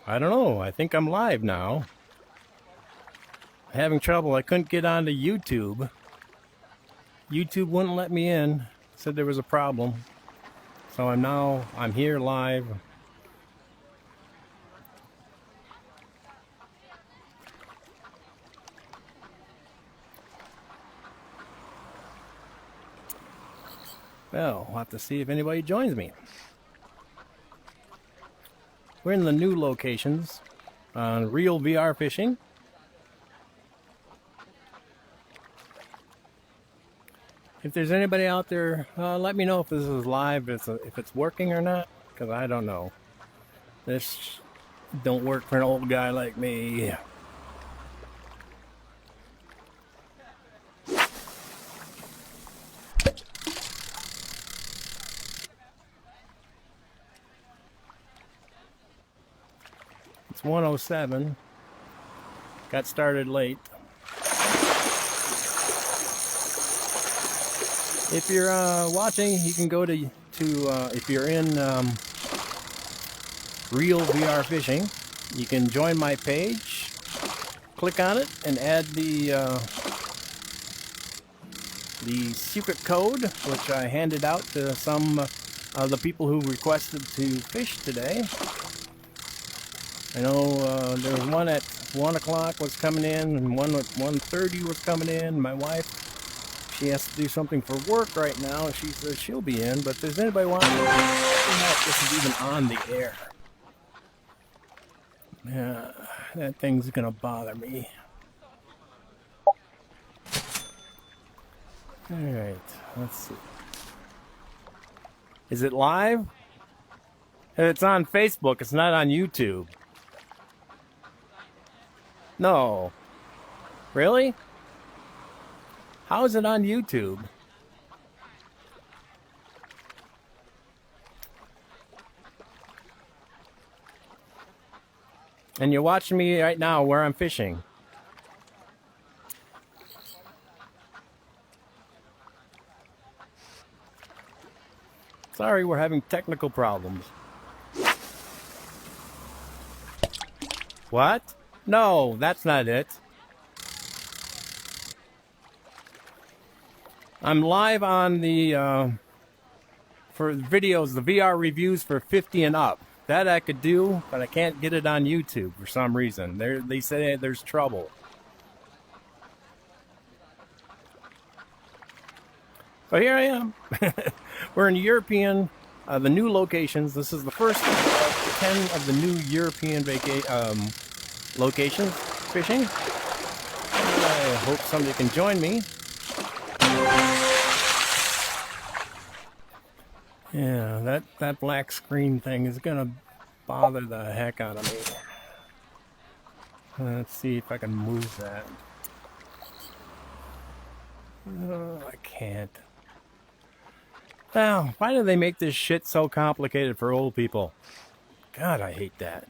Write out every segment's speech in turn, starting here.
I don't know. I think I'm live now. Having trouble. I couldn't get onto YouTube. YouTube wouldn't let me in. Said there was a problem. So I'm here live. Well, we'll have to see if anybody joins me. We're in the new locations on Real VR Fishing. If there's anybody out there, let me know if this is live, if it's working or not, because I don't know. This don't work for an old guy like me. It's 1:07. Got started late. If you're watching, you can go to if you're in Real VR Fishing, you can join my page, click on it, and add the secret code, which I handed out to some of the people who requested to fish today. I know there was one at 1 o'clock was coming in, and one at 1:30 was coming in. My wife, she has to do something for work right now. She says she'll be in, but if there's anybody watching, I don't know if this is even on the air. Yeah, that thing's gonna bother me. Alright, let's see. Is it live? It's on Facebook, it's not on YouTube. No. Really? How is it on YouTube? And you're watching me right now where I'm fishing. Sorry, we're having technical problems. What? No, that's not it. I'm live on the for videos, the VR reviews for 50 and up. That I could do, but I can't get it on YouTube for some reason. They say there's trouble. So here I am. We're in European, the new locations. This is the first of 10 of the new European locations fishing. I hope somebody can join me. Yeah, that black screen thing is gonna bother the heck out of me. Let's see if I can move that. Oh, I can't. Now, why do they make this shit so complicated for old people? God, I hate that.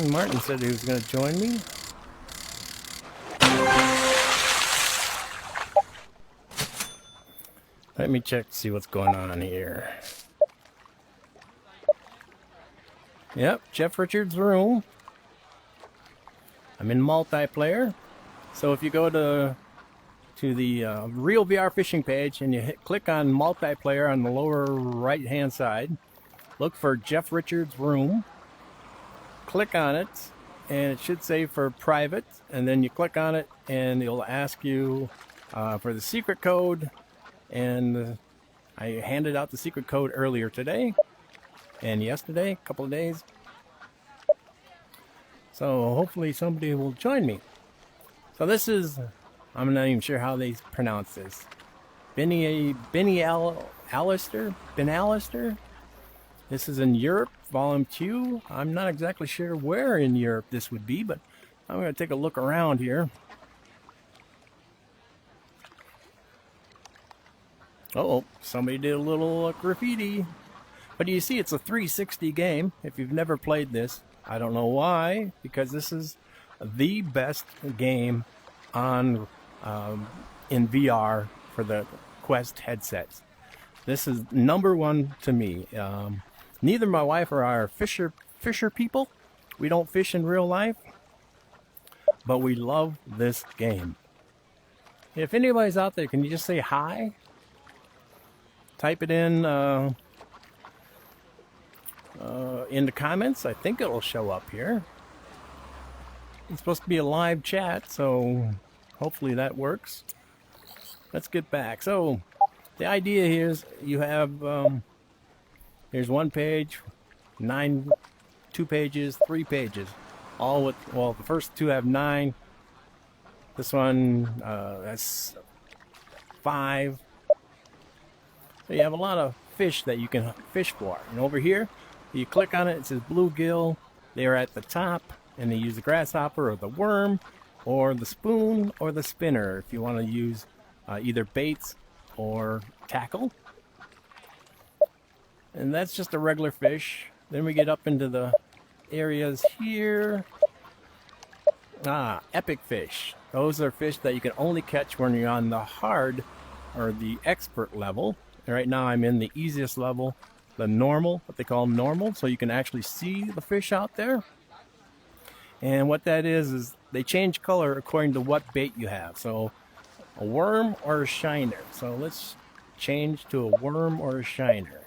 Martin said he was going to join me. Let me check to see what's going on here. Yep, Jeff Richards' room. I'm in multiplayer. So if you go to the Real VR Fishing page and you click on multiplayer on the lower right hand side, look for Jeff Richards' room. Click on it, and it should say for private, and then you click on it, and it'll ask you for the secret code, and I handed out the secret code earlier today, and yesterday, a couple of days, so hopefully somebody will join me. So this is, I'm not even sure how they pronounce this. Allister. Ben Allister. This is in Europe, Volume 2. I'm not exactly sure where in Europe this would be, but I'm going to take a look around here. Oh, somebody did a little graffiti. But you see, it's a 360 game. If you've never played this, I don't know why, because this is the best game on in VR for the Quest headsets. This is #1 to me. Neither my wife or I are fisher people. We don't fish in real life, but we love this game. If anybody's out there, can you just say hi? Type it in the comments. I think it'll show up here. It's supposed to be a live chat, so hopefully that works. Let's get back. So the idea here is you have here's 1 page, 2 pages, 3 pages, all with, well, the first 2 have 9. This one that's 5. So you have a lot of fish that you can fish for. And over here, you click on it, it says bluegill. They are at the top, and they use the grasshopper or the worm or the spoon or the spinner if you want to use either baits or tackle. And that's just a regular fish. Then we get up into the areas here. Epic fish. Those are fish that you can only catch when you're on the hard or the expert level. And right now I'm in the easiest level, the normal, what they call normal, so you can actually see the fish out there. And what that is they change color according to what bait you have. So a worm or a shiner. So let's change to a worm or a shiner.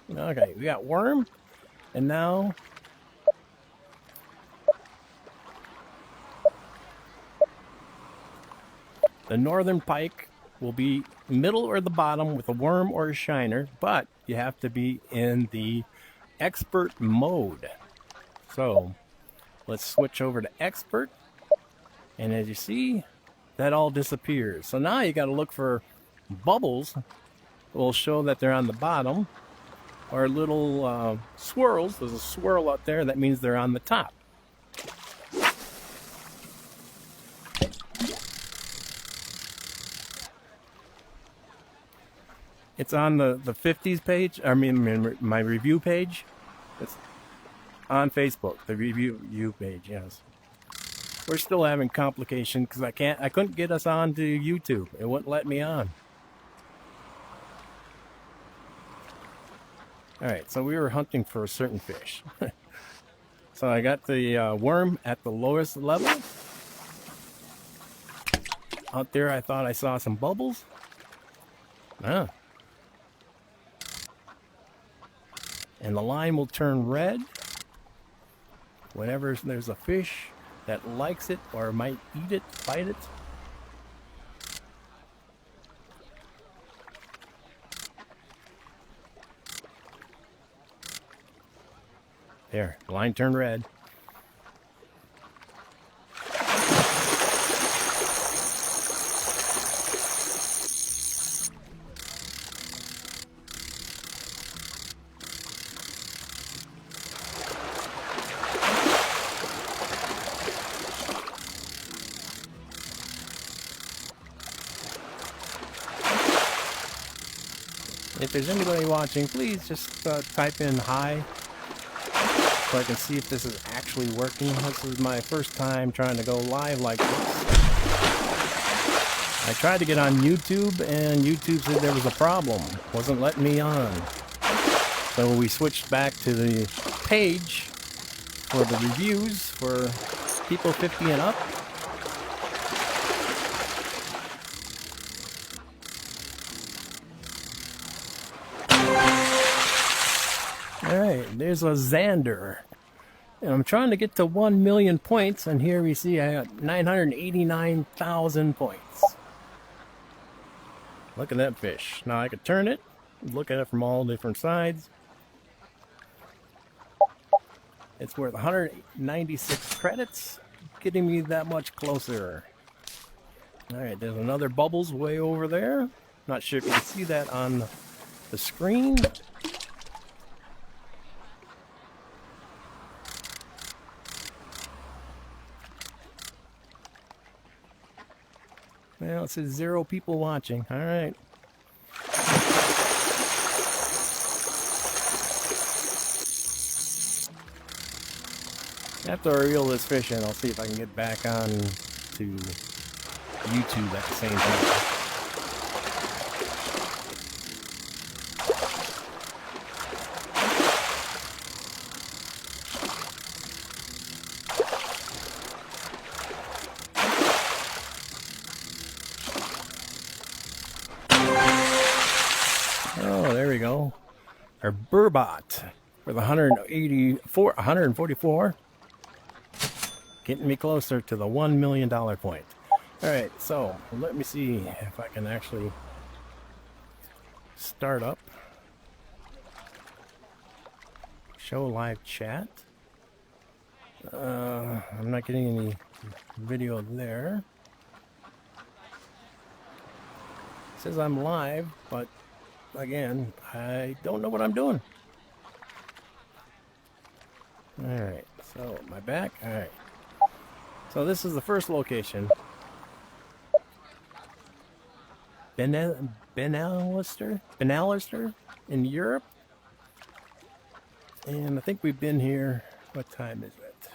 Okay, we got worm, and now the northern pike will be middle or the bottom with a worm or a shiner, but you have to be in the expert mode. So let's switch over to expert, and as you see, that all disappears. So now you got to look for bubbles that will show that they're on the bottom, or little swirls. There's a swirl up there, that means they're on the top. It's on the 50s page, I mean my review page. It's on Facebook, the review page, yes. We're still having complications because I couldn't get us on to YouTube. It wouldn't let me on. Alright, so we were hunting for a certain fish. So I got the worm at the lowest level. Out there I thought I saw some bubbles. And the line will turn red whenever there's a fish that likes it or might eat it, bite it. There, the line turned red. If there's anybody watching, please just type in hi so I can see if this is actually working. This is my first time trying to go live like this. I tried to get on YouTube, and YouTube said there was a problem. Wasn't letting me on. So we switched back to the page for the reviews for people 50 and up. Alright, there's a Xander. And I'm trying to get to 1 million points, and here we see I got 989,000 points. Look at that fish. Now I could turn it, look at it from all different sides. It's worth 196 credits, getting me that much closer. Alright, there's another bubbles way over there. Not sure if you can see that on the screen. Well, it says 0 people watching. All right. After I reel this fish in, I'll see if I can get back on to YouTube at the same time. Oh, there we go. Our burbot with 144. Getting me closer to the $1 million point. Alright, so let me see if I can actually start up. Show live chat. I'm not getting any video there. It says I'm live, but again, I don't know what I'm doing. Alright, so am I back? Alright. So this is the first location. Benalister in Europe. And I think we've been here, what time is it?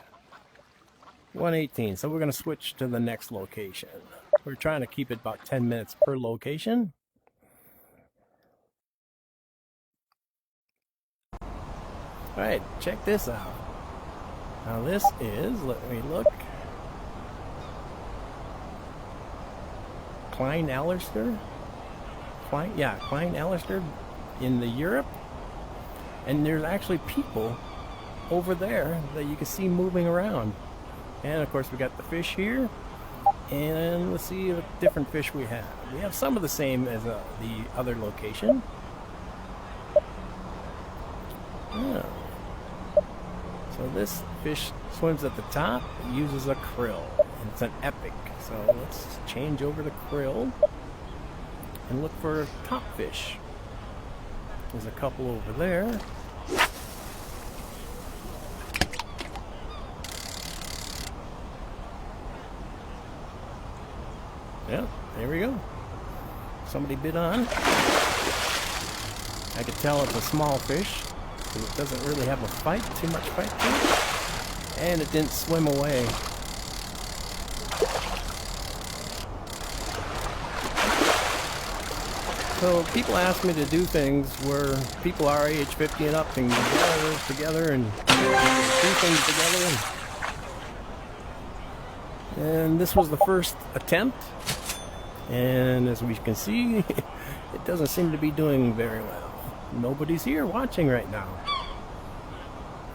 1:18. So we're going to switch to the next location. We're trying to keep it about 10 minutes per location. Alright, check this out. Now this is, let me look. Klein-Alister? Klein-Alister in the Europe. And there's actually people over there that you can see moving around. And of course we got the fish here. And let's see what different fish we have. We have some of the same as the other location. Yeah. So this fish swims at the top. It uses a krill. And it's an epic. So let's change over to krill and look for top fish. There's a couple over there. Yeah, there we go. Somebody bit on. I could tell it's a small fish because it doesn't really have too much fight to it. And it didn't swim away. So people ask me to do things where people our age, 50 and up, can gather together and do things together. And this was the first attempt. And as we can see, it doesn't seem to be doing very well. Nobody's here watching right now.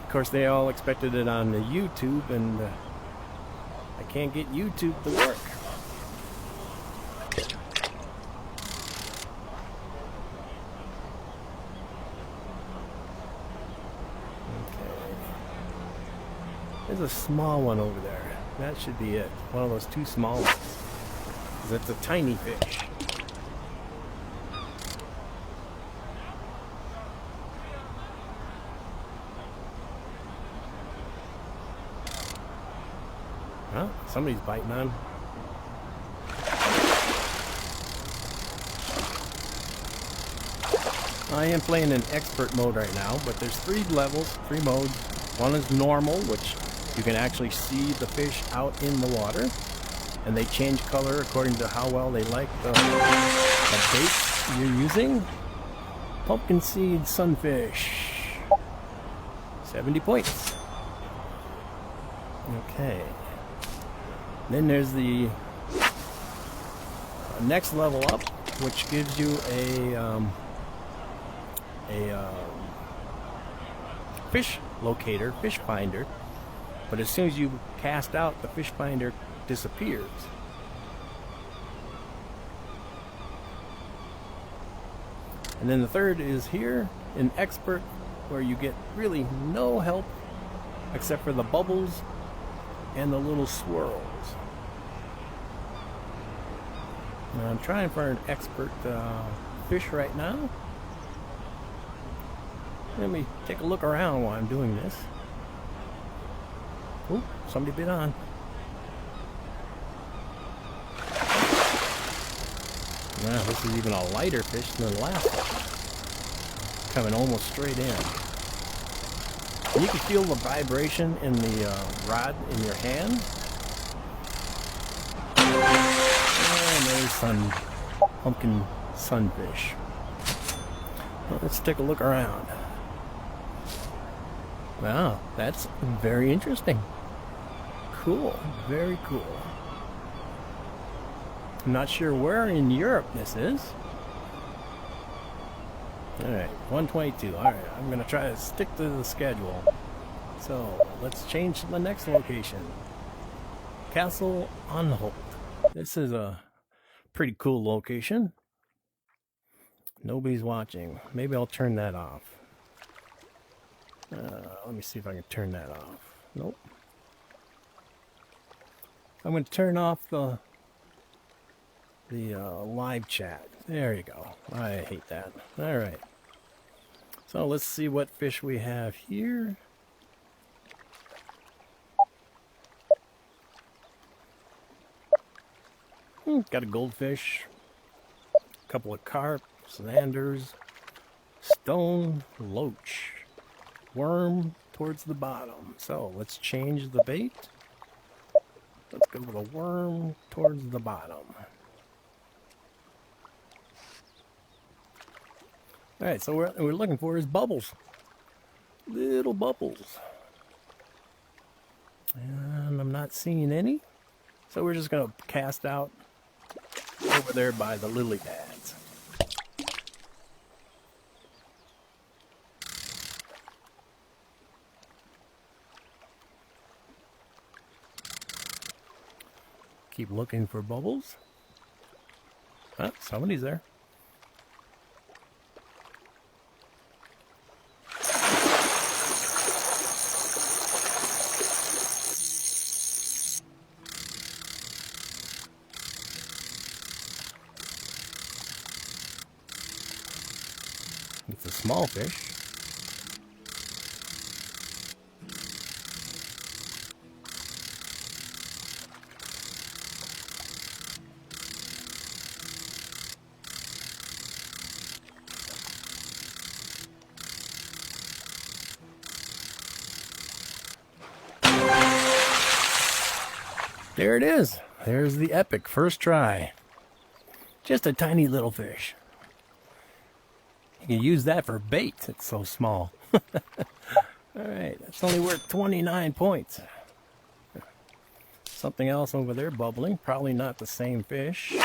Of course, they all expected it on the YouTube, and I can't get YouTube to work. There's a small one over there. That should be it. One of those two small ones. That's a tiny fish. Well, somebody's biting on. I am playing in expert mode right now, but there's 3 levels, 3 modes. One is normal, which you can actually see the fish out in the water, and they change color according to how well they like the bait you're using. Pumpkin seed sunfish, 70 points. Okay. Then there's the next level up, which gives you a fish locator, fish finder. But as soon as you cast out, the fish finder disappears. And then the third is here in expert, where you get really no help except for the bubbles and the little swirls. I'm trying for an expert fish right now. Let me take a look around while I'm doing this. Oh, somebody bit on. Now, this is even a lighter fish than the last one. Coming almost straight in. And you can feel the vibration in the rod in your hand. And there's some pumpkin sunfish. Well, let's take a look around. Wow, that's very interesting. Cool, very cool. I'm not sure where in Europe this is. Alright, 122. Alright, I'm going to try to stick to the schedule. So, let's change to the next location. Castle Anhalt. This is a pretty cool location. Nobody's watching. Maybe I'll turn that off. Let me see if I can turn that off. Nope. I'm going to turn off the live chat. There you go. I hate that. All right. So let's see what fish we have here. Got a goldfish, a couple of carp, sanders, stone, loach, worm towards the bottom. So let's change the bait. Let's go with a worm towards the bottom. Alright, so what we're looking for is bubbles. Little bubbles. And I'm not seeing any. So we're just going to cast out over there by the lily pads. Keep looking for bubbles. Oh, somebody's there. It's a small fish. There it is. There's the epic first try. Just a tiny little fish. You can use that for bait. It's so small. Alright, that's only worth 29 points. Something else over there bubbling. Probably not the same fish.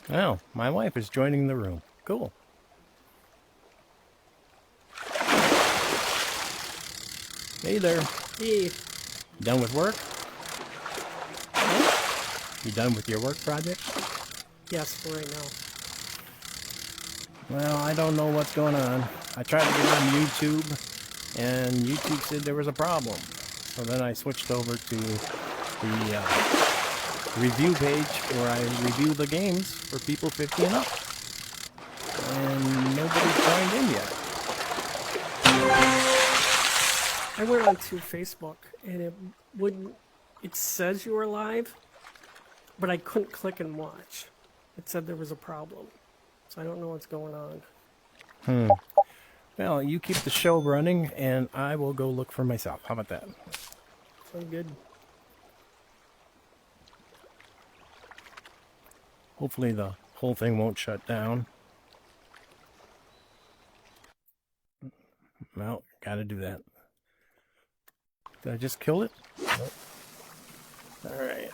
Oh, my wife is joining the room. Cool. Hey there. Hey. Done with work? You done with your work project? Yes, for right now. Well, I don't know what's going on. I tried to get on YouTube, and YouTube said there was a problem. So then I switched over to the review page where I review the games for people 50 and up. And nobody's joined in yet. I went onto Facebook and it says you were live, but I couldn't click and watch. It said there was a problem. So I don't know what's going on. Well, you keep the show running and I will go look for myself. How about that? Sounds good. Hopefully the whole thing won't shut down. Well, gotta do that. Did I just kill it? Nope. Alright.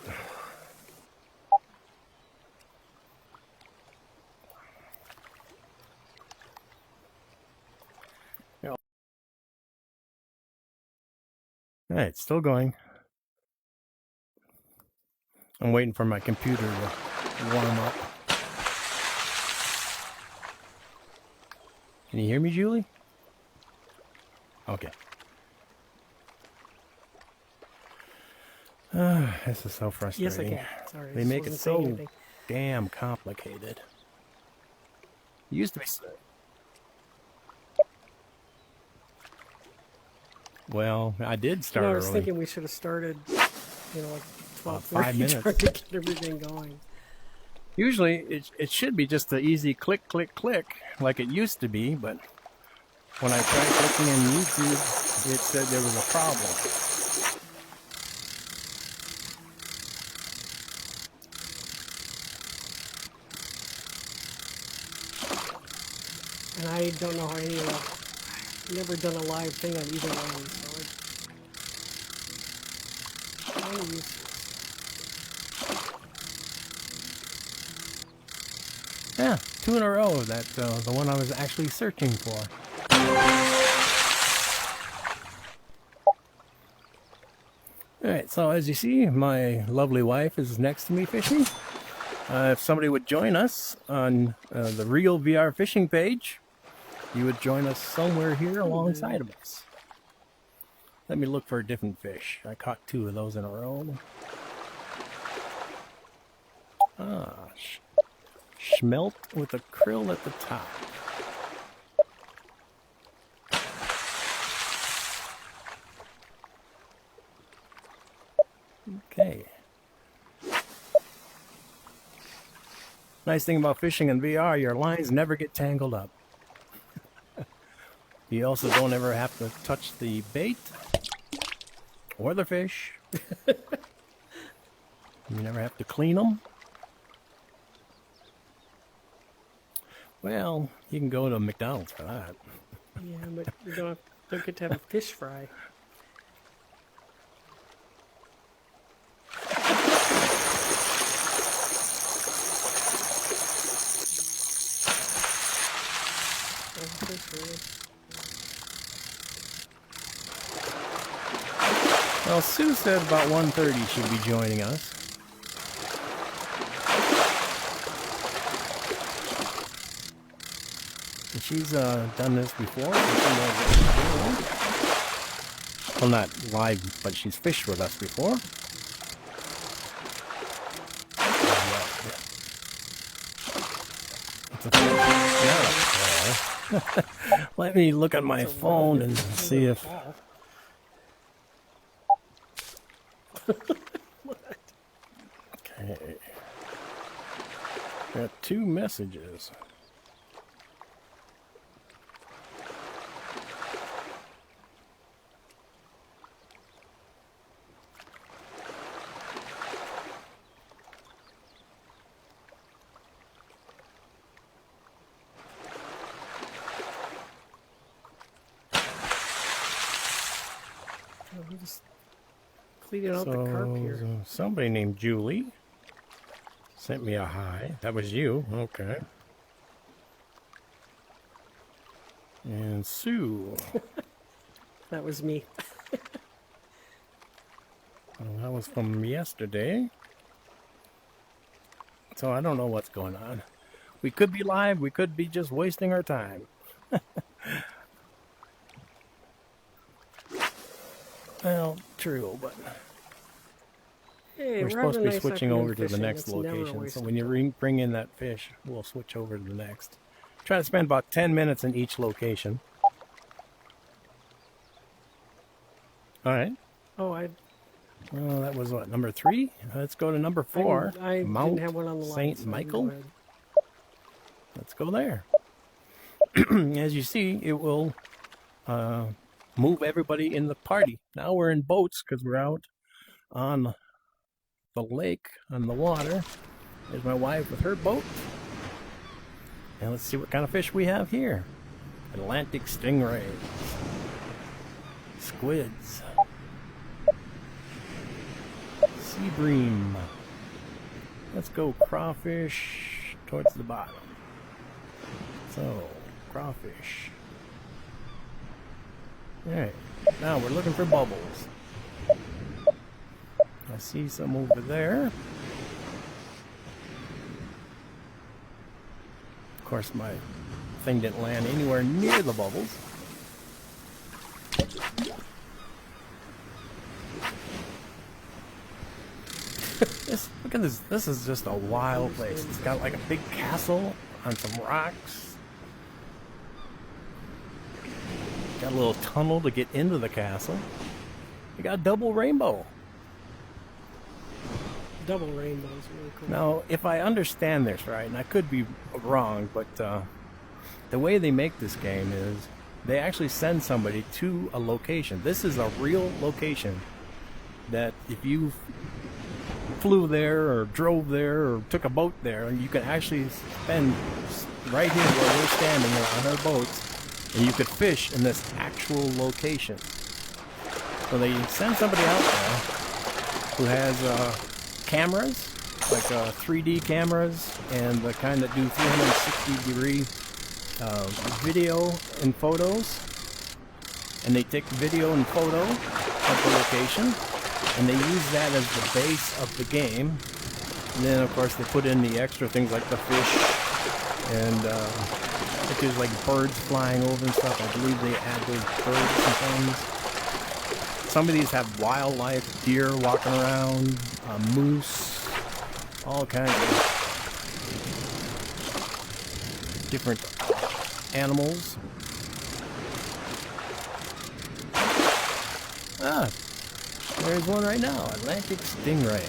Alright, still going. I'm waiting for my computer to warm up. Can you hear me, Julie? Okay. This is so frustrating. Yes, I can. Sorry, I They just make it wasn't saying so anything. damn complicated. It used to be. Well, I did start I was early. thinking we should have started, like 12:30, 5 minutes. trying to get everything going. Usually, it should be just the easy click, click, click, like it used to be, but when I tried clicking in YouTube, it said there was a problem. And I don't know how any of that. Never done a live thing on either one, so it's kind of useless. Yeah, 2 in a row. That's the one I was actually searching for. Alright, so as you see, my lovely wife is next to me fishing. If somebody would join us on the Real VR fishing page, you would join us somewhere here alongside of us. Let me look for a different fish. I caught 2 of those in a row. Schmelt with a krill at the top. Okay. Nice thing about fishing in VR, your lines never get tangled up. You also don't ever have to touch the bait or the fish. You never have to clean them. Well, you can go to McDonald's for that. Yeah, but you don't get to have a fish fry. Well, Sue said about 1:30 she'd be joining us. And she's done this before. Well, not live, but she's fished with us before. Let me look at my phone and see if... Okay. Got 2 messages. I'm just cleaning out the carp here. Somebody named Julie sent me a hi. That was you. Okay. And Sue. That was me. Well, that was from yesterday. So I don't know what's going on. We could be live. We could be just wasting our time. Well, true, but Hey, we're having supposed a to be nice switching afternoon over to the fishing. next It's never a location. waste So of when you time. bring in that fish, we'll switch over to the next. Try to spend about 10 minutes in each location. All right. Oh, Well, that was what, number 3? Let's go to number 4. I Mount didn't have one on the line. Saint so you Michael. go ahead. Let's go there. As you see, it will move everybody in the party. Now we're in boats because we're out on the lake, on the water. There's my wife with her boat. And let's see what kind of fish we have here. Atlantic stingrays. Squids. Sea bream. Let's go crawfish towards the bottom. So, crawfish. Alright, now we're looking for bubbles. I see some over there. Of course, my thing didn't land anywhere near the bubbles. Look at this. This is just a wild place. It's got like a big castle on some rocks. Got a little tunnel to get into the castle. You got a double rainbow. Double rainbows, really cool. Now, if I understand this right, and I could be wrong, but the way they make this game is they actually send somebody to a location. This is a real location that if you flew there or drove there or took a boat there, you can actually spend right here where we're standing on our boats, and you could fish in this actual location. So they send somebody out there who has cameras, like 3D cameras, and the kind that do 360-degree video and photos. And they take video and photo of the location, and they use that as the base of the game. And then, of course, they put in the extra things like the fish, and if there's like birds flying over and stuff, I believe they add those birds and things. Some of these have wildlife, deer walking around, moose, all kinds of different animals. Ah, there's one right now, Atlantic Stingray.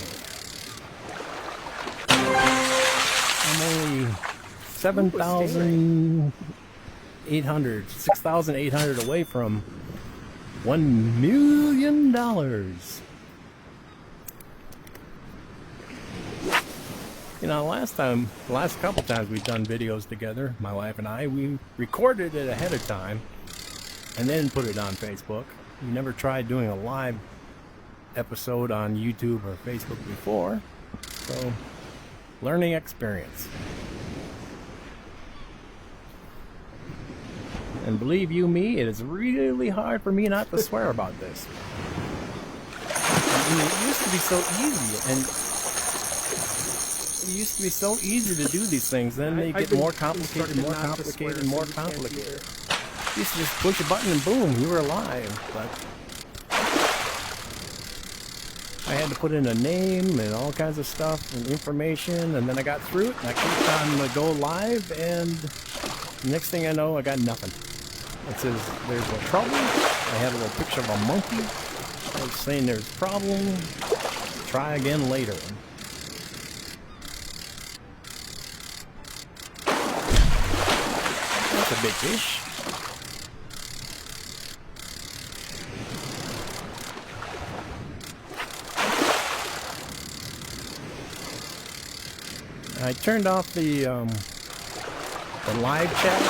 I'm only 6,800 away from $1 million. You know, the last couple times we've done videos together, my wife and I, we recorded it ahead of time and then put it on Facebook. We never tried doing a live episode on YouTube or Facebook before, so learning experience. And believe you me, it is really hard for me not to swear about this. I mean, it used to be so easy, and it used to be so easy to do these things. Then they get more complicated, more complicated, more complicated. You used to just push a button and boom, you were alive. But I had to put in a name and all kinds of stuff and information, and then I got through it, and I clicked on the go live, and next thing I know, I got nothing. It says there's a trouble. I had a little picture of a monkey. I was saying there's a problem. Try again later. That's a big fish. I turned off the live chat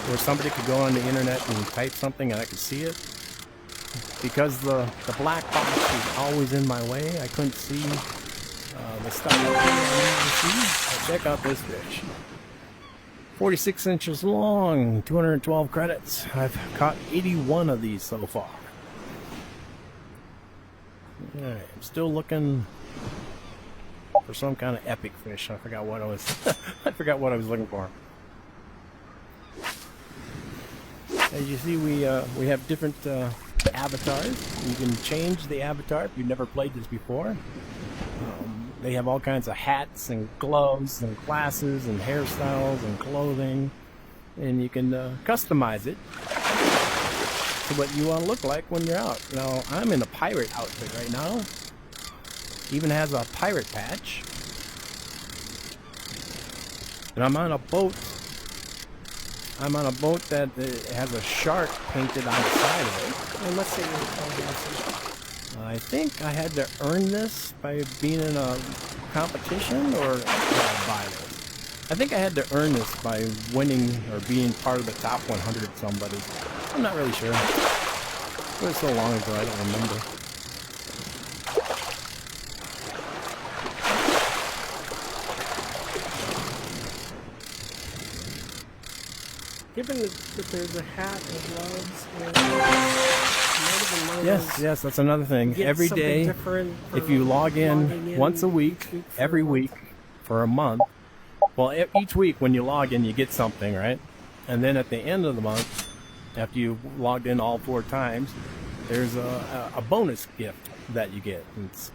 where somebody could go on the internet and type something and I could see it. Because the black box was always in my way, I couldn't see the stuff I wanted to see. Check out this fish. 46 inches long, 212 credits. I've caught 81 of these so far. Alright, I'm still looking for some kind of epic fish. I forgot what I was I forgot what I was looking for. As you see, we have different avatars. You can change the avatar if you've never played this before. They have all kinds of hats and gloves and glasses and hairstyles and clothing, and you can customize it to what you want to look like when you're out. Now, I'm in a pirate outfit right now. Even has a pirate patch. And I'm on a boat. I'm on a boat that has a shark painted on the side of it. And let's say you're I think I had to earn this by being in a competition, or did I buy this? I think I had to earn this by winning or being part of the top 100 somebody. I'm not really sure. It was so long ago, I don't remember. Given that there's a hat and gloves and Yes, that's another thing. Every day, if you log in once a week, every week, for a month, well, each week when you log in, you get something, right? And then at the end of the month, after you logged in all 4 times, there's a bonus gift that you get. It's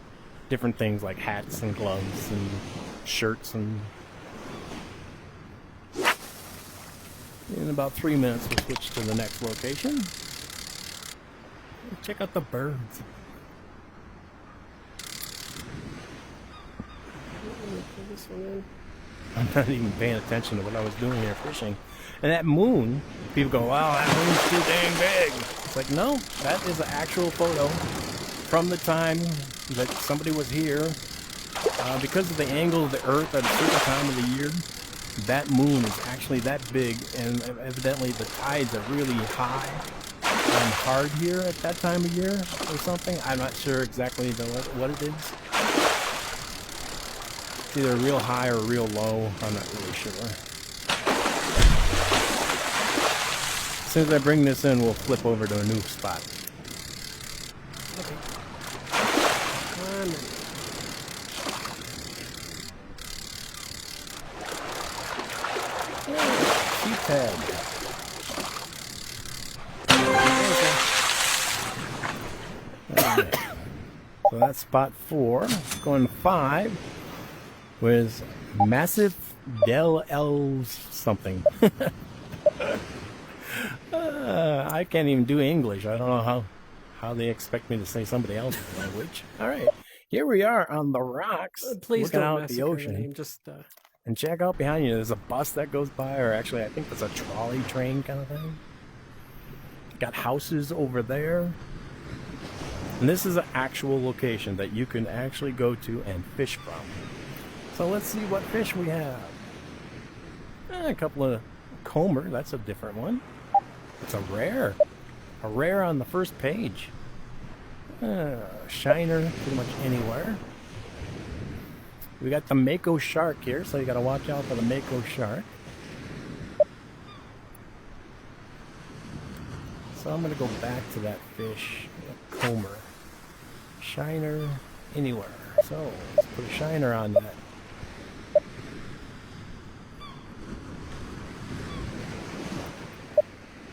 different things like hats and gloves and shirts. And in about 3 minutes, we'll switch to the next location. Check out the birds. Let me pull this one in. I'm not even paying attention to what I was doing here fishing. And that moon, people go, wow, that moon's too dang big. It's like, no, that is an actual photo from the time that somebody was here. Because of the angle of the Earth at a certain time of the year, that moon is actually that big, and evidently the tides are really high and hard here at that time of year or something. I'm not sure exactly what it is. It's either real high or real low. I'm not really sure. As soon as I bring this in, we'll flip over to a new spot. Okay. Come on. Sheephead. Alright. So that's spot 4. Going 5 was Massive Del Elves something. I can't even do English. I don't know how they expect me to say somebody else's language. All right, here we are on the rocks, Please looking don't out at mess the with your ocean. name. Just And check out behind you. There's a bus that goes by, or actually, I think that's a trolley train kind of thing. Got houses over there. And this is an actual location that you can actually go to and fish from. So let's see what fish we have. A couple of comber. That's a different one. It's a rare. A rare on the first page. Shiner pretty much anywhere. We got the mako shark here, so you got to watch out for the mako shark. So I'm going to go back to that fish, comber. Shiner anywhere. So let's put a shiner on that.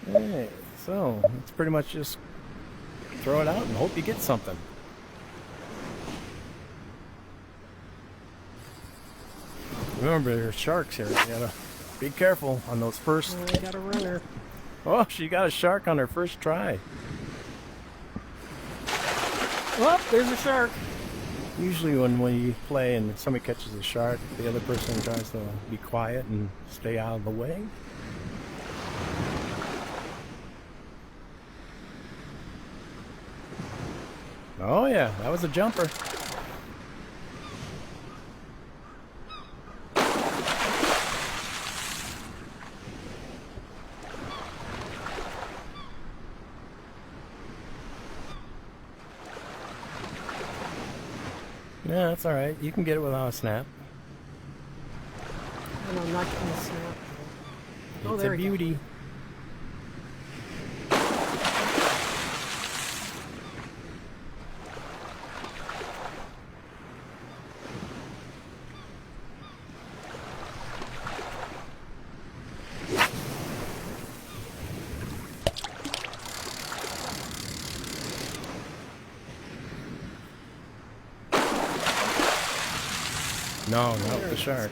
Hey, so it's pretty much just throw it out and hope you get something. Remember, there's sharks here. You gotta be careful on those first. I got a runner. Oh, she got a shark on her first try. Oh, there's a shark. Usually when we play and somebody catches a shark, the other person tries to be quiet and stay out of the way. Oh yeah, that was a jumper. Yeah, that's alright. You can get it without a snap. And I'm not getting a snap. Oh, It's there a we go. beauty. No, not the shark.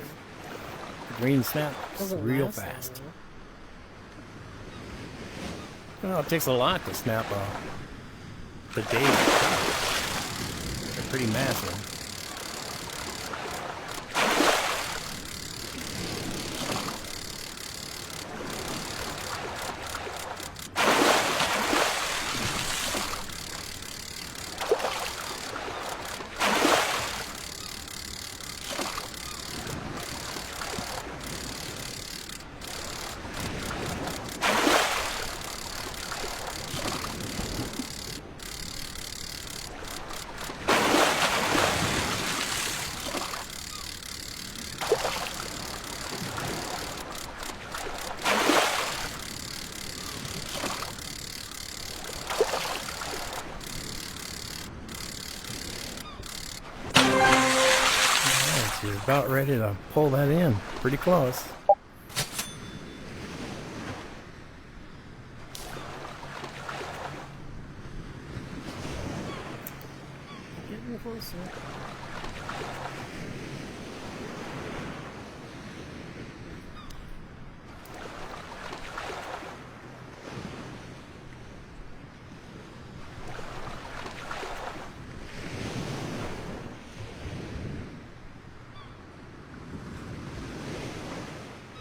The green snap is Doesn't real last that fast. long. Well, it takes a lot to snap the day. They're pretty massive. You're about ready to pull that in. Pretty close. microphones? Yeah.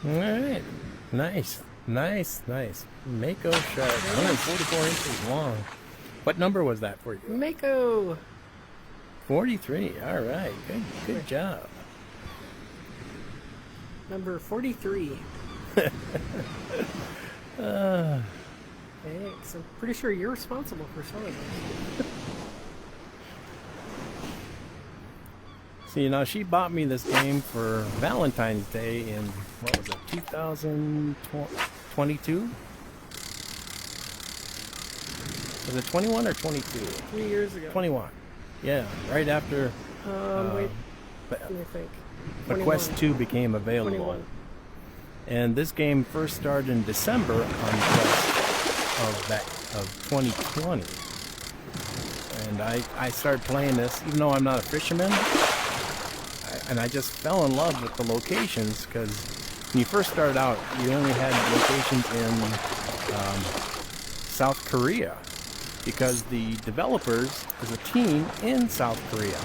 All right. Nice. Nice. Nice. Mako shark. 144 inches long. What number was that for you? Mako! 43. All right. Good job. Number 43. Thanks. I'm pretty sure you're responsible for some of this. See, now she bought me this game for Valentine's Day in, what was it, 2022? Was it 21 or 22? 3 years ago. 21. Yeah, right after Wait. Let me think. the Quest 2 became available. 21. And this game first started in December on Quest of 2020. And I started playing this, even though I'm not a fisherman, and I just fell in love with the locations, because when you first started out, you only had locations in South Korea, because the developers is a team in South Korea.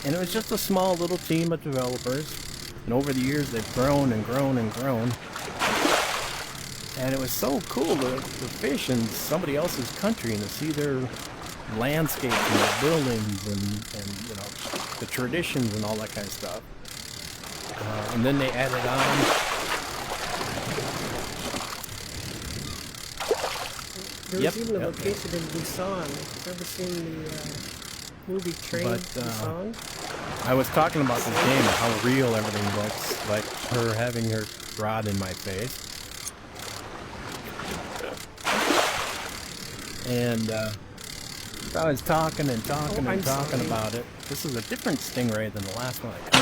And it was just a small little team of developers, and over the years they've grown and grown and grown. And it was so cool to fish in somebody else's country and to see their landscapes and their buildings and you know, the traditions and all that kind of stuff. And then they added on There was even a location in Busan. Have you ever seen the movie Train Busan? I was talking about this game and how real everything looks, like her having her rod in my face. And I was talking and talking about it. This is a different stingray than the last one I got.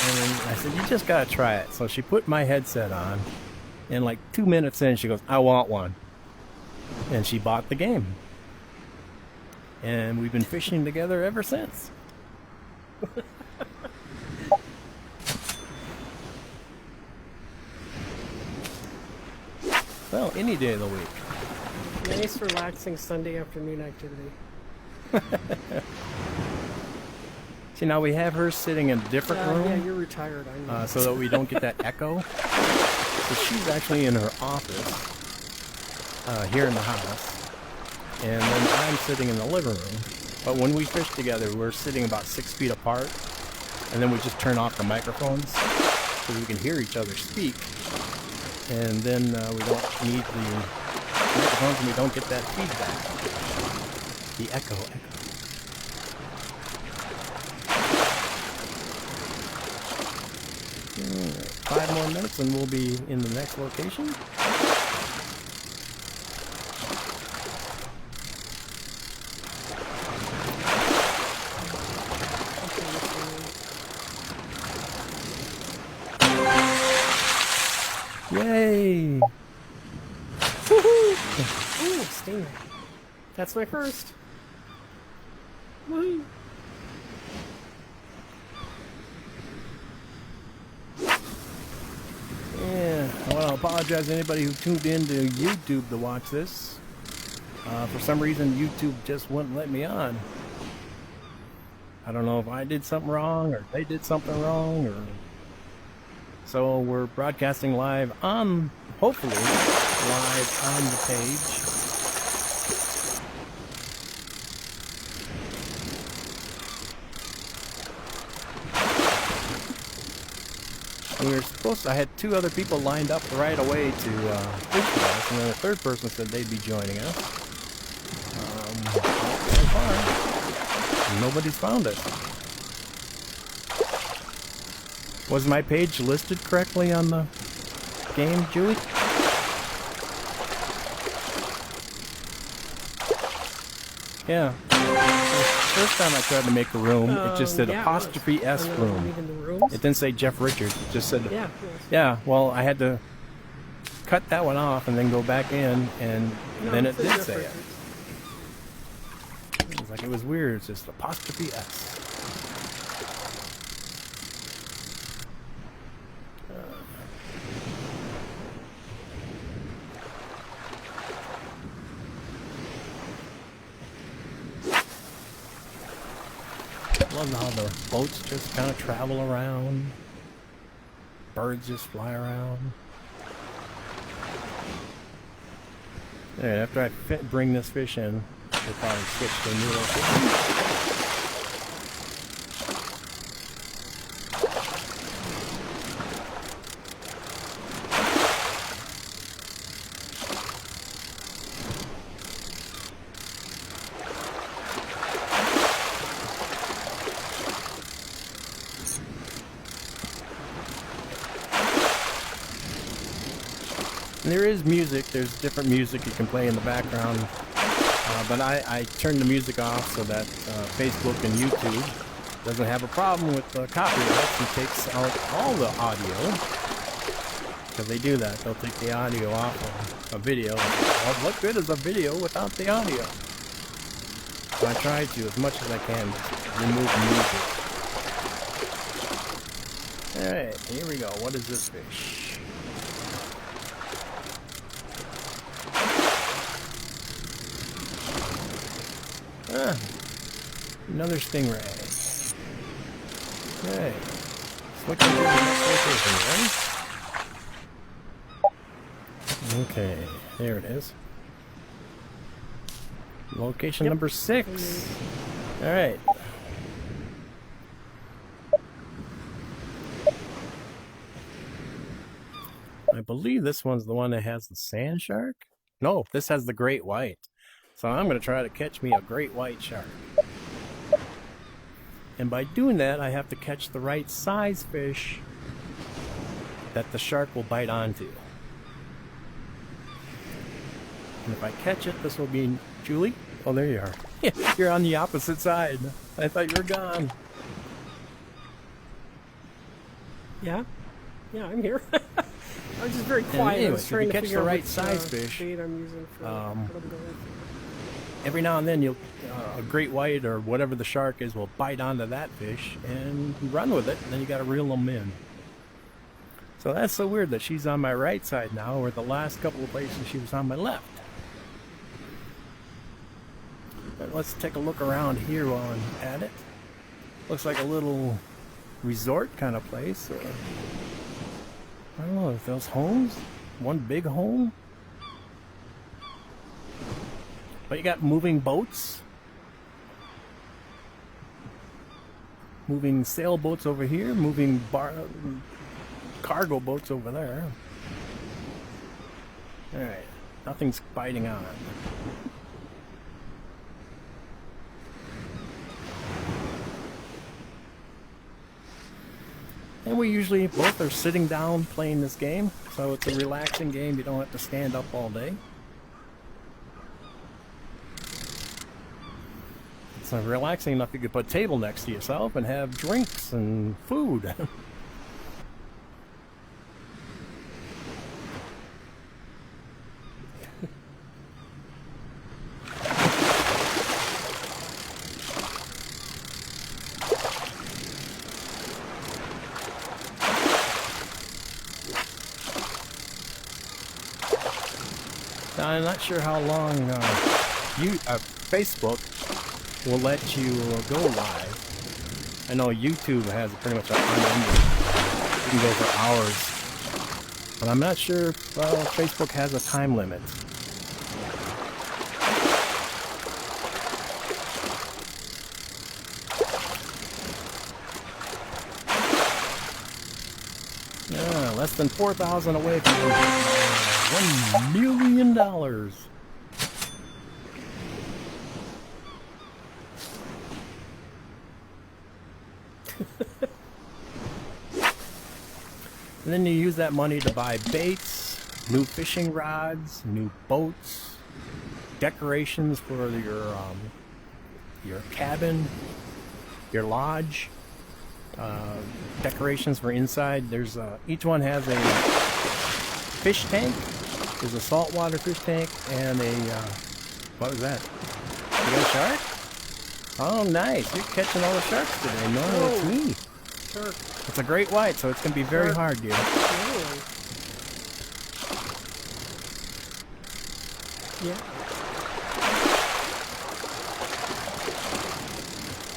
And I said, you just gotta try it. So she put my headset on, and like 2 minutes in, she goes, I want one. And she bought the game. And we've been fishing together ever since. Well, any day of the week. Nice, relaxing Sunday afternoon activity. See, now we have her sitting in a different room. Yeah, you're retired, I know. So that we don't get that echo. So she's actually in her office here in the house. And then I'm sitting in the living room. But when we fish together, we're sitting about 6 feet apart. And then we just turn off the microphones so we can hear each other speak. And then we don't need the microphones and we don't get that feedback. The echo. 5 more minutes and we'll be in the next location. Yay! Woohoo! Ooh, stingray. That's my first. Woohoo! Yeah, I want to apologize to anybody who tuned in to YouTube to watch this. For some reason, YouTube just wouldn't let me on. I don't know if I did something wrong or they did something wrong, or so we're broadcasting live on, hopefully, live on the page. We were supposed to, I had 2 other people lined up right away to fish with us, and then a third person said they'd be joining us. So far, nobody's found it. Was my page listed correctly on the game, Julie? Yeah. First time I tried to make a room, it just said apostrophe S room. It didn't say Jeff Richards. It just said, yeah, well, I had to cut that one off and then go back in, and then it did say it. was like, it was weird. It's just apostrophe S. Love how the boats just kind of travel around. Birds just fly around. Alright, after I bring this fish in, we'll probably switch to a new location. And there is music, there's different music you can play in the background, but I turned the music off so that Facebook and YouTube doesn't have a problem with copyrights and takes out all the audio, because they do that. They'll take the audio off of a video. Well, what good is a video without the audio? So I try to, as much as I can, remove the music. Alright, here we go. What is this fish? Another stingray. Okay. Switching to the next location, ready? Okay, there it is. Location number 6. Alright. I believe this one's the one that has the sand shark? No, this has the great white. So I'm going to try to catch me a great white shark. And by doing that, I have to catch the right size fish that the shark will bite onto. And if I catch it, this will be Julie. Oh, there you are. You're on the opposite side. I thought you were gone. Yeah? Yeah, I'm here. I was just very quiet. Anyway, I was if trying you to catch figure the out right which, size fish, bait I'm using for what I'm going for. Every now and then you'll a great white or whatever the shark is will bite onto that fish and run with it, and then you got to reel them in. So that's so weird that she's on my right side now, where the last couple of places she was on my left. But let's take a look around here while I'm at it. Looks like a little resort kind of place. I don't know if those homes, one big home. But you got moving boats, moving sailboats over here, moving cargo boats over there. Alright, nothing's biting on. And we usually both are sitting down playing this game, so it's a relaxing game. You don't have to stand up all day. It's relaxing enough you could put a table next to yourself and have drinks and food. Now, I'm not sure how long Facebook will let you go live. I know YouTube has pretty much unlimited. You can go for hours. But I'm not sure if Facebook has a time limit. Yeah, less than 4,000 away from $1 million. And then you use that money to buy baits, new fishing rods, new boats, decorations for your cabin, your lodge, decorations for inside. There's each one has a fish tank. There's a saltwater fish tank and a what was that? You got a shark? Oh, nice. You're catching all the sharks today. Normally it's me. Shark. It's a great white, so it's going to be very Shark. hard, dear. Really? Yeah.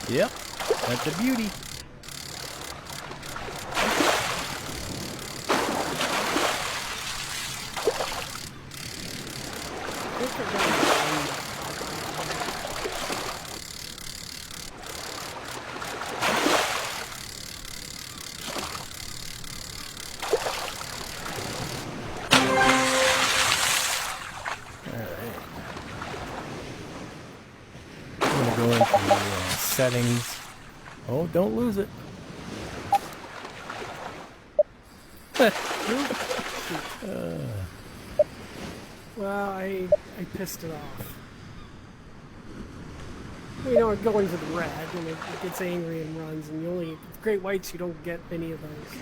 Yep. That's a beauty. I think I got one. I'm going to go into settings. Oh, don't lose it. Well, I pissed it off. You know, it goes into the red, and it gets angry and runs, and you only, with great whites, you don't get any of those.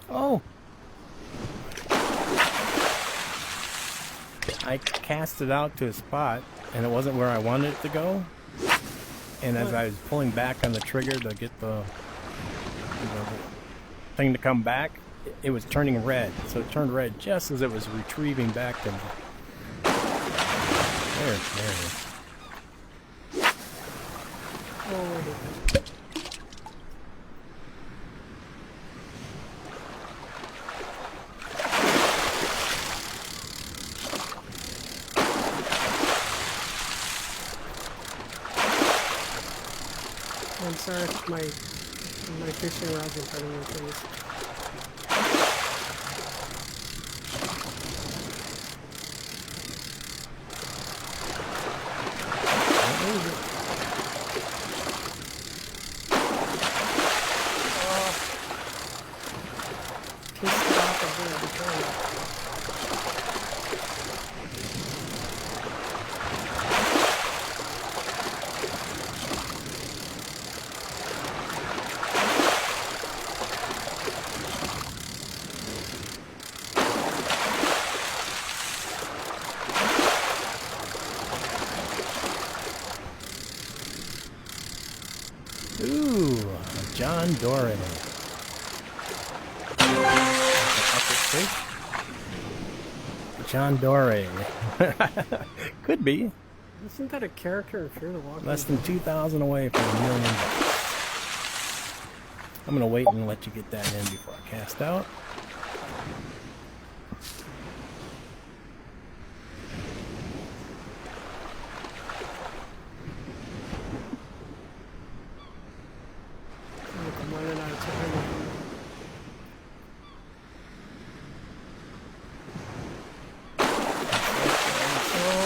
Oh. I cast it out to a spot, and it wasn't where I wanted it to go. And as I was pulling back on the trigger to get the thing to come back, it was turning red. So it turned red just as it was retrieving back to me. There it is. Oh, I'm sorry if my fishing rod's in front of your face. Don't lose it. Pissed it off a bit. Ooh, a John Dory. John Dory. Could be. Isn't that a character in Fear the Walking Less than 2,000 away from $1 million. I'm gonna wait and let you get that in before I cast out. I'm running out of time. Oh,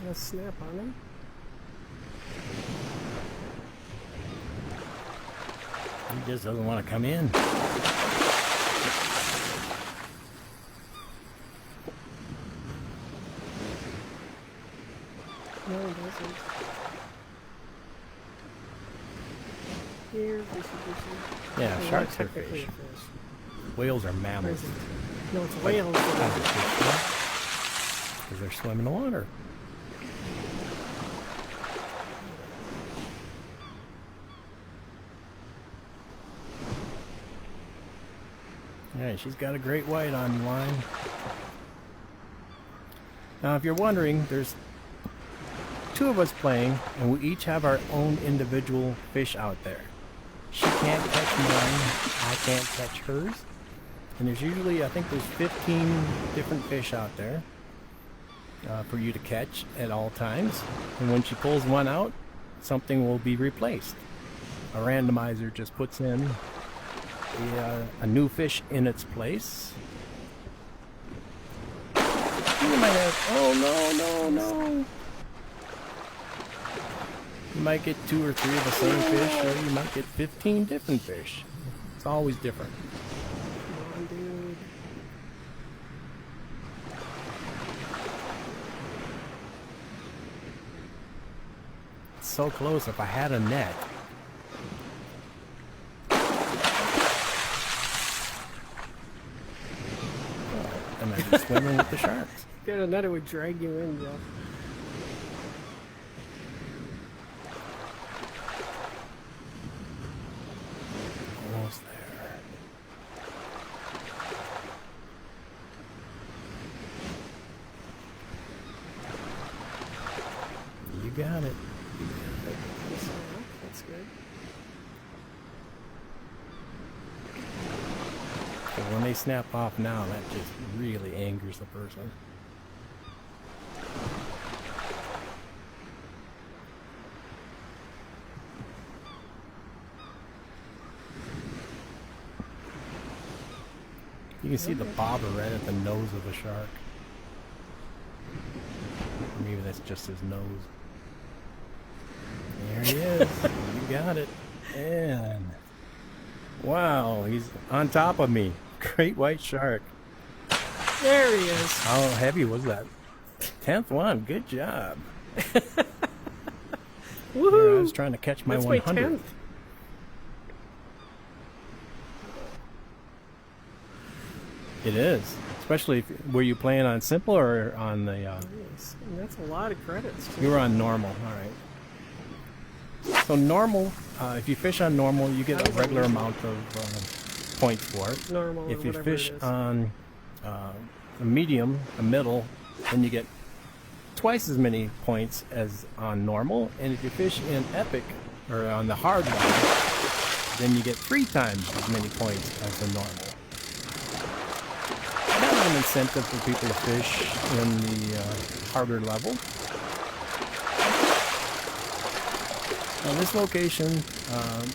a snap on him. He just doesn't want to come in. No, he doesn't. Here, fishy. Yeah, Well, sharks are technically fish. a fish. Whales are Or mammals. is it? No, it's whales. Because they're swimming in the water. Yeah, she's got a great white on line. Now, if you're wondering, there's two of us playing, and we each have our own individual fish out there. She can't catch mine, I can't catch hers. And there's usually, I think there's 15 different fish out there for you to catch at all times. And when she pulls one out, something will be replaced. A randomizer just puts in a new fish in its place, might have. Oh no, no, no! You might get 2 or 3 of the same fish, or you might get 15 different fish. It's always different. Come on, dude. It's so close. If I had a net. And I'd be swimming with the sharks. Get a net, it would drag you in, Jeff. Almost there. You got it. That's good. But when they snap off now, that just really angers the person. You can see the bobber right at the nose of the shark. Or maybe that's just his nose. There he is. You got it. And wow, he's on top of me. Great white shark. There he is. How heavy was that? 10th one. Good job. Woohoo! Here, I was trying to catch my That's my 100th. 10th. It is. Especially if, were you playing on simple or on the... Nice. And that's a lot of credits, too. You were on normal. All right. So normal, if you fish on normal, you get a regular amount of points for it. Normal or If you whatever fish it is. on a medium, a middle, then you get twice as many points as on normal. And if you fish in epic, or on the hard line, then you get 3 times as many points as the normal. Kind of an incentive for people to fish in the harder level. Now this location,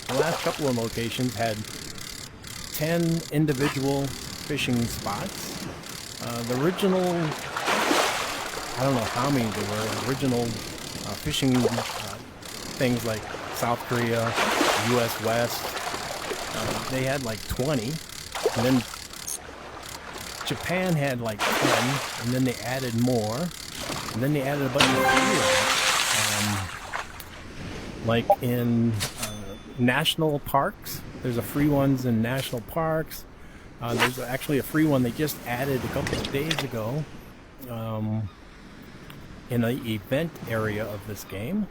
the last couple of locations had 10 individual fishing spots. The original, I don't know how many there were, original fishing things like South Korea, US West, they had like 20, and then Japan had like 10, and then they added more, and then they added a bunch of free like in national parks. There's a free ones in national parks. There's actually a free one they just added a couple of days ago in the event area of this game.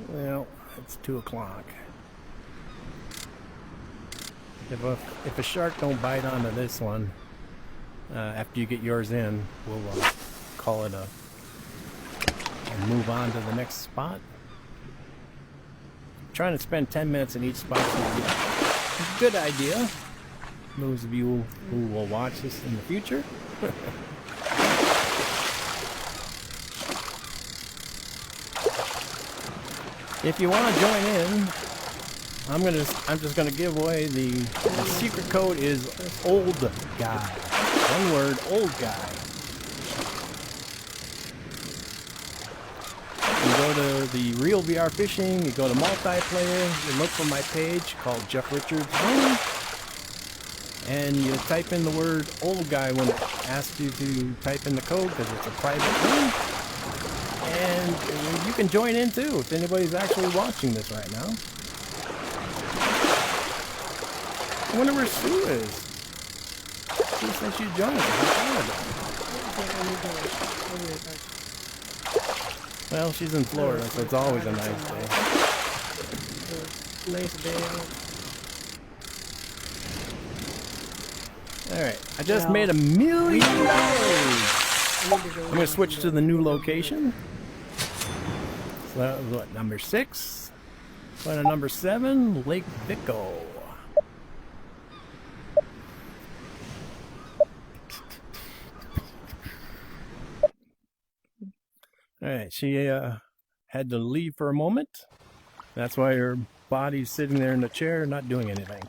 Well, it's 2 o'clock. If a shark don't bite onto this one after you get yours in, we'll call it a and move on to the next spot. Trying to spend 10 minutes in each spot is a good idea. Those of you who will watch this in the future. If you want to join in, I'm just gonna give away the secret code is old guy. One word, old guy. You go to the Real VR Fishing, you go to multiplayer, you look for my page called Jeff Richards Room, and you type in the word old guy when it asks you to type in the code because it's a private room. And you can join in too if anybody's actually watching this right now. I wonder where Sue is. Sue said she'd join us. Well, she's in Florida, so it's always a nice day. Nice day out. Alright, I just made $1 million! I'm going to switch to the new location. So that was what, number 6? Going to number 7, Lake Vico. Alright, she had to leave for a moment. That's why her body's sitting there in the chair, not doing anything.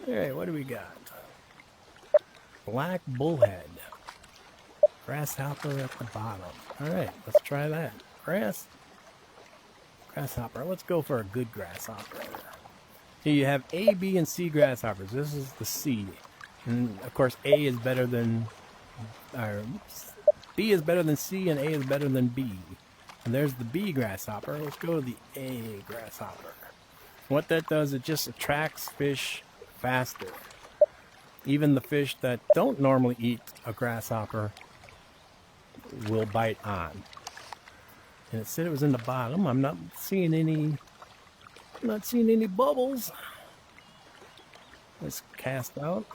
All right, what do we got? Black bullhead. Grasshopper at the bottom. All right, let's try that. Grasshopper. Let's go for a good grasshopper. Here you have A, B, and C grasshoppers. This is the C. And of course, A is better than, or B is better than C, and A is better than B. And there's the B grasshopper. Let's go to the A grasshopper. What that does, it just attracts fish faster. Even the fish that don't normally eat a grasshopper will bite on. And it said it was in the bottom. I'm not seeing any bubbles. Let's cast out.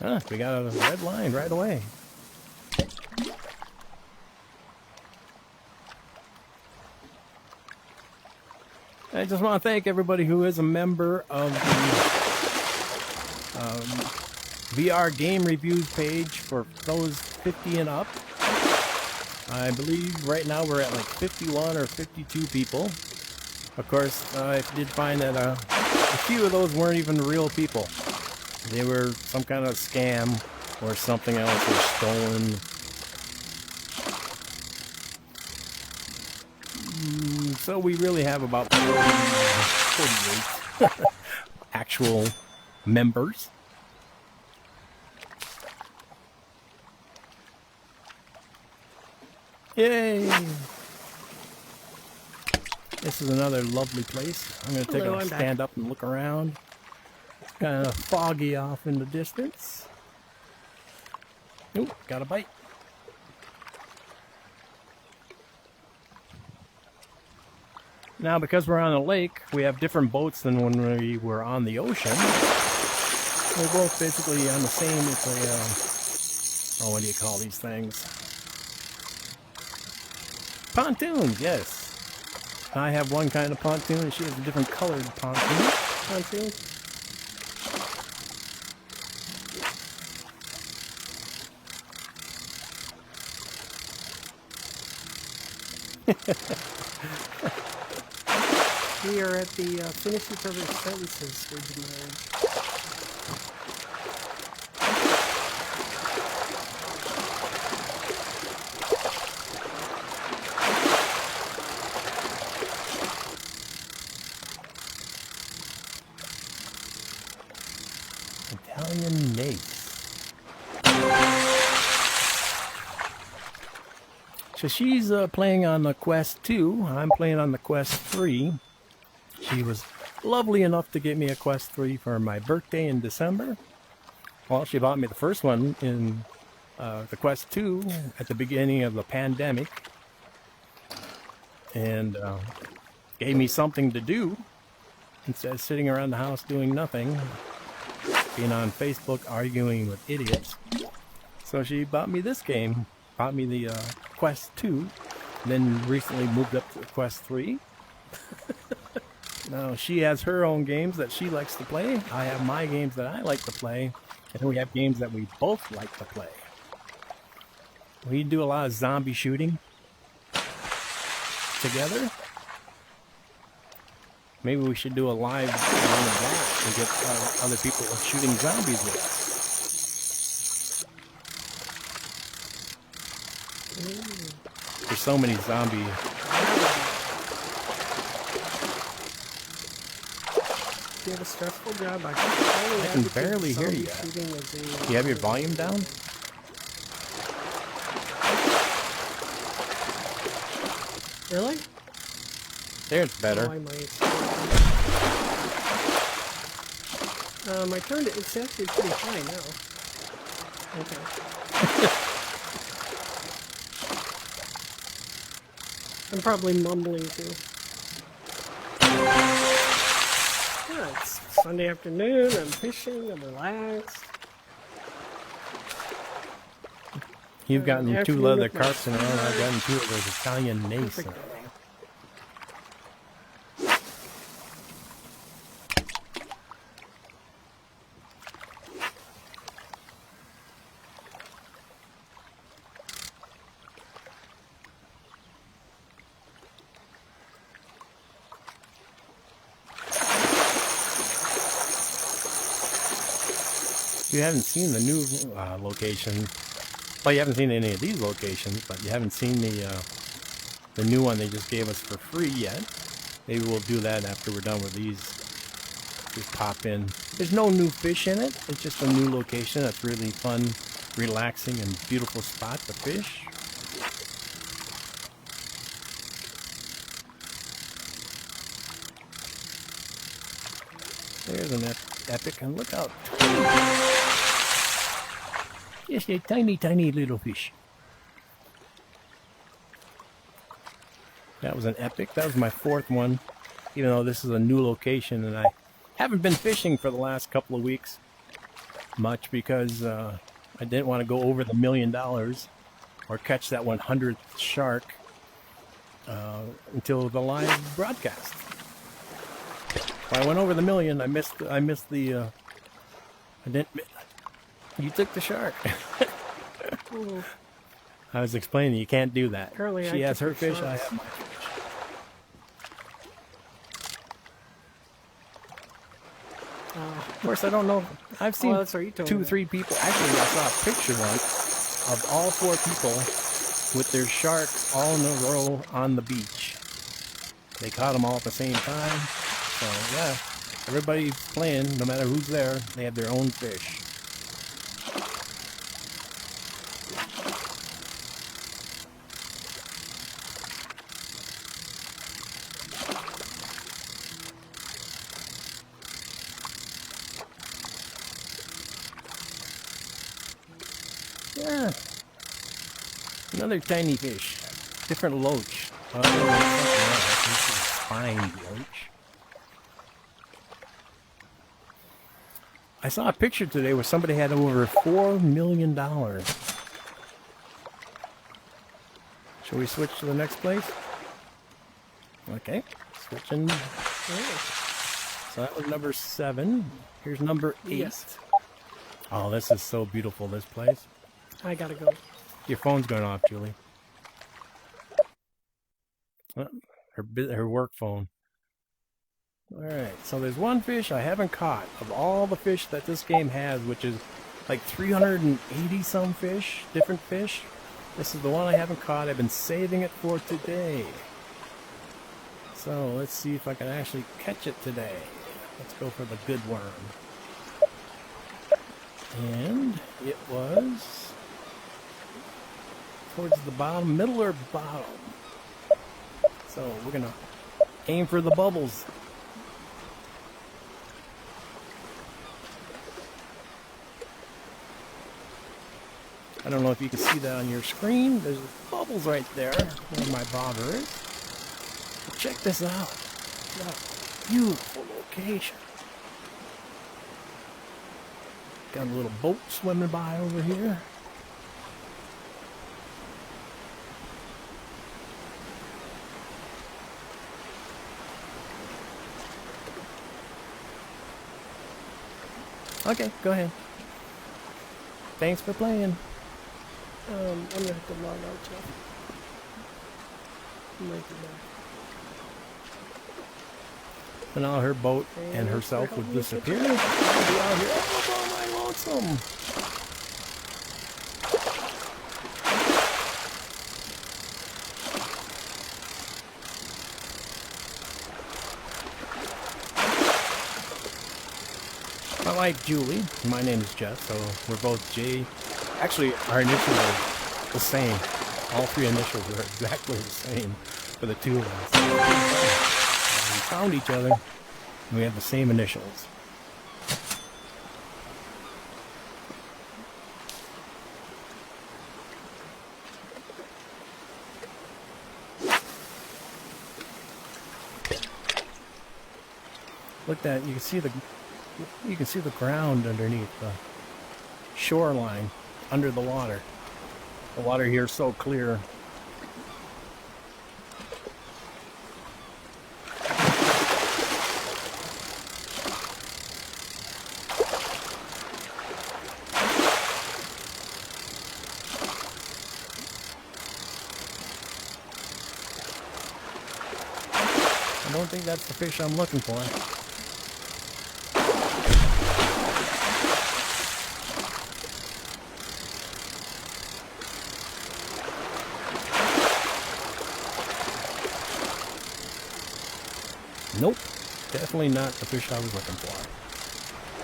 Ah, we got a red line right away. I just want to thank everybody who is a member of the VR game reviews page for those 50 and up. I believe right now we're at like 51 or 52 people. Of course, I did find that a few of those weren't even real people. They were some kind of scam or something else, or stolen. So we really have about 48 actual members. Yay! This is another lovely place. I'm going to take a stand up and look around. It's kind of foggy off in the distance. Ooh, got a bite. Now, because we're on a lake, we have different boats than when we were on the ocean. We're both basically on the same, oh, what do you call these things? Pontoons, yes. I have one kind of pontoon, and she has a different colored pontoon. We are at the finish each other's sentences stage of marriage. Italian mace. So she's playing on the Quest 2. I'm playing on the Quest 3. She was lovely enough to get me a Quest 3 for my birthday in December. Well, she bought me the first one in the Quest 2 at the beginning of the pandemic. And gave me something to do instead of sitting around the house doing nothing, being on Facebook arguing with idiots. So she bought me this game, bought me the Quest 2, then recently moved up to the Quest 3. Now, she has her own games that she likes to play. I have my games that I like to play. And then we have games that we both like to play. We do a lot of zombie shooting together. Maybe we should do a live one of that and get other people shooting zombies with us. There's so many zombie. You have a stressful job. I can barely hear you. You have your volume down? Really? There's better. Oh, I might. I turned it. It's actually pretty high now. Okay. I'm probably mumbling too. Yeah, it's Sunday afternoon. I'm fishing. I'm relaxed. You've gotten 2 leather carps in a row. I've gotten 2 of those Italian mace. you haven't seen the new location, well, you haven't seen any of these locations, but you haven't seen the new one they just gave us for free yet. Maybe we'll do that after we're done with these. Just pop in. There's no new fish in it. It's just a new location. That's really fun, relaxing, and beautiful spot to fish. There's an epic, and look out. Just a tiny, tiny little fish. That was an epic. That was my fourth one, even though this is a new location, and I haven't been fishing for the last couple of weeks much because I didn't want to go over the $1 million or catch that 100th shark until the live broadcast. I went over the $1 million. I missed the. I didn't. You took the shark. I was explaining you can't do that. Apparently She I has took her the fish. sharks. I have my fish. Of course, I don't know. I've seen that's right, you told 2, me. 3 people. Actually, I saw a picture once of all 4 people with their sharks all in a row on the beach. They caught them all at the same time. So yeah, everybody's playing. No matter who's there, they have their own fish. Yeah. Another tiny fish. Different loach. Oh, something else. This is fine loach. I saw a picture today where somebody had over $4 million. Shall we switch to the next place? Okay. Switching. So that was number 7. Here's number 8. Yes. Oh, this is so beautiful, this place. I gotta go. Your phone's going off, Julie. Oh, her work phone. Alright, so there's one fish I haven't caught of all the fish that this game has, which is like 380 some fish, different fish. This is the one I haven't caught. I've been saving it for today. So let's see if I can actually catch it today. Let's go for the good worm. And it was towards the bottom, middle or bottom. So we're gonna aim for the bubbles. I don't know if you can see that on your screen. There's bubbles right there where my bobber is. But check this out. What a beautiful location. Got a little boat swimming by over here. Okay, go ahead. Thanks for playing. I'm gonna have to log out, Jeff. Might be back. So now her boat and herself would disappear. I'll be out here. Oh, my lonesome. I like Julie. My name is Jeff, so we're both J. Actually, our initials are the same. All 3 initials are exactly the same for the 2 of us. We found each other, and we have the same initials. Look at that, you can see the ground underneath the shoreline under the water. The water here is so clear. I don't think that's the fish I'm looking for. Nope, definitely not the fish I was looking for.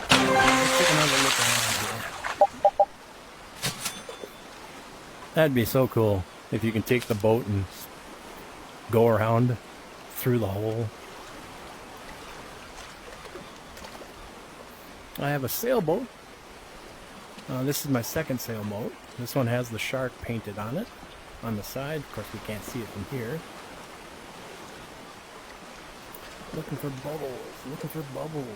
Let's take another look around here. That'd be so cool if you can take the boat and go around through the hole. I have a sailboat. This is my second sailboat. This one has the shark painted on it on the side. Of course, we can't see it from here. Looking for bubbles, looking for bubbles.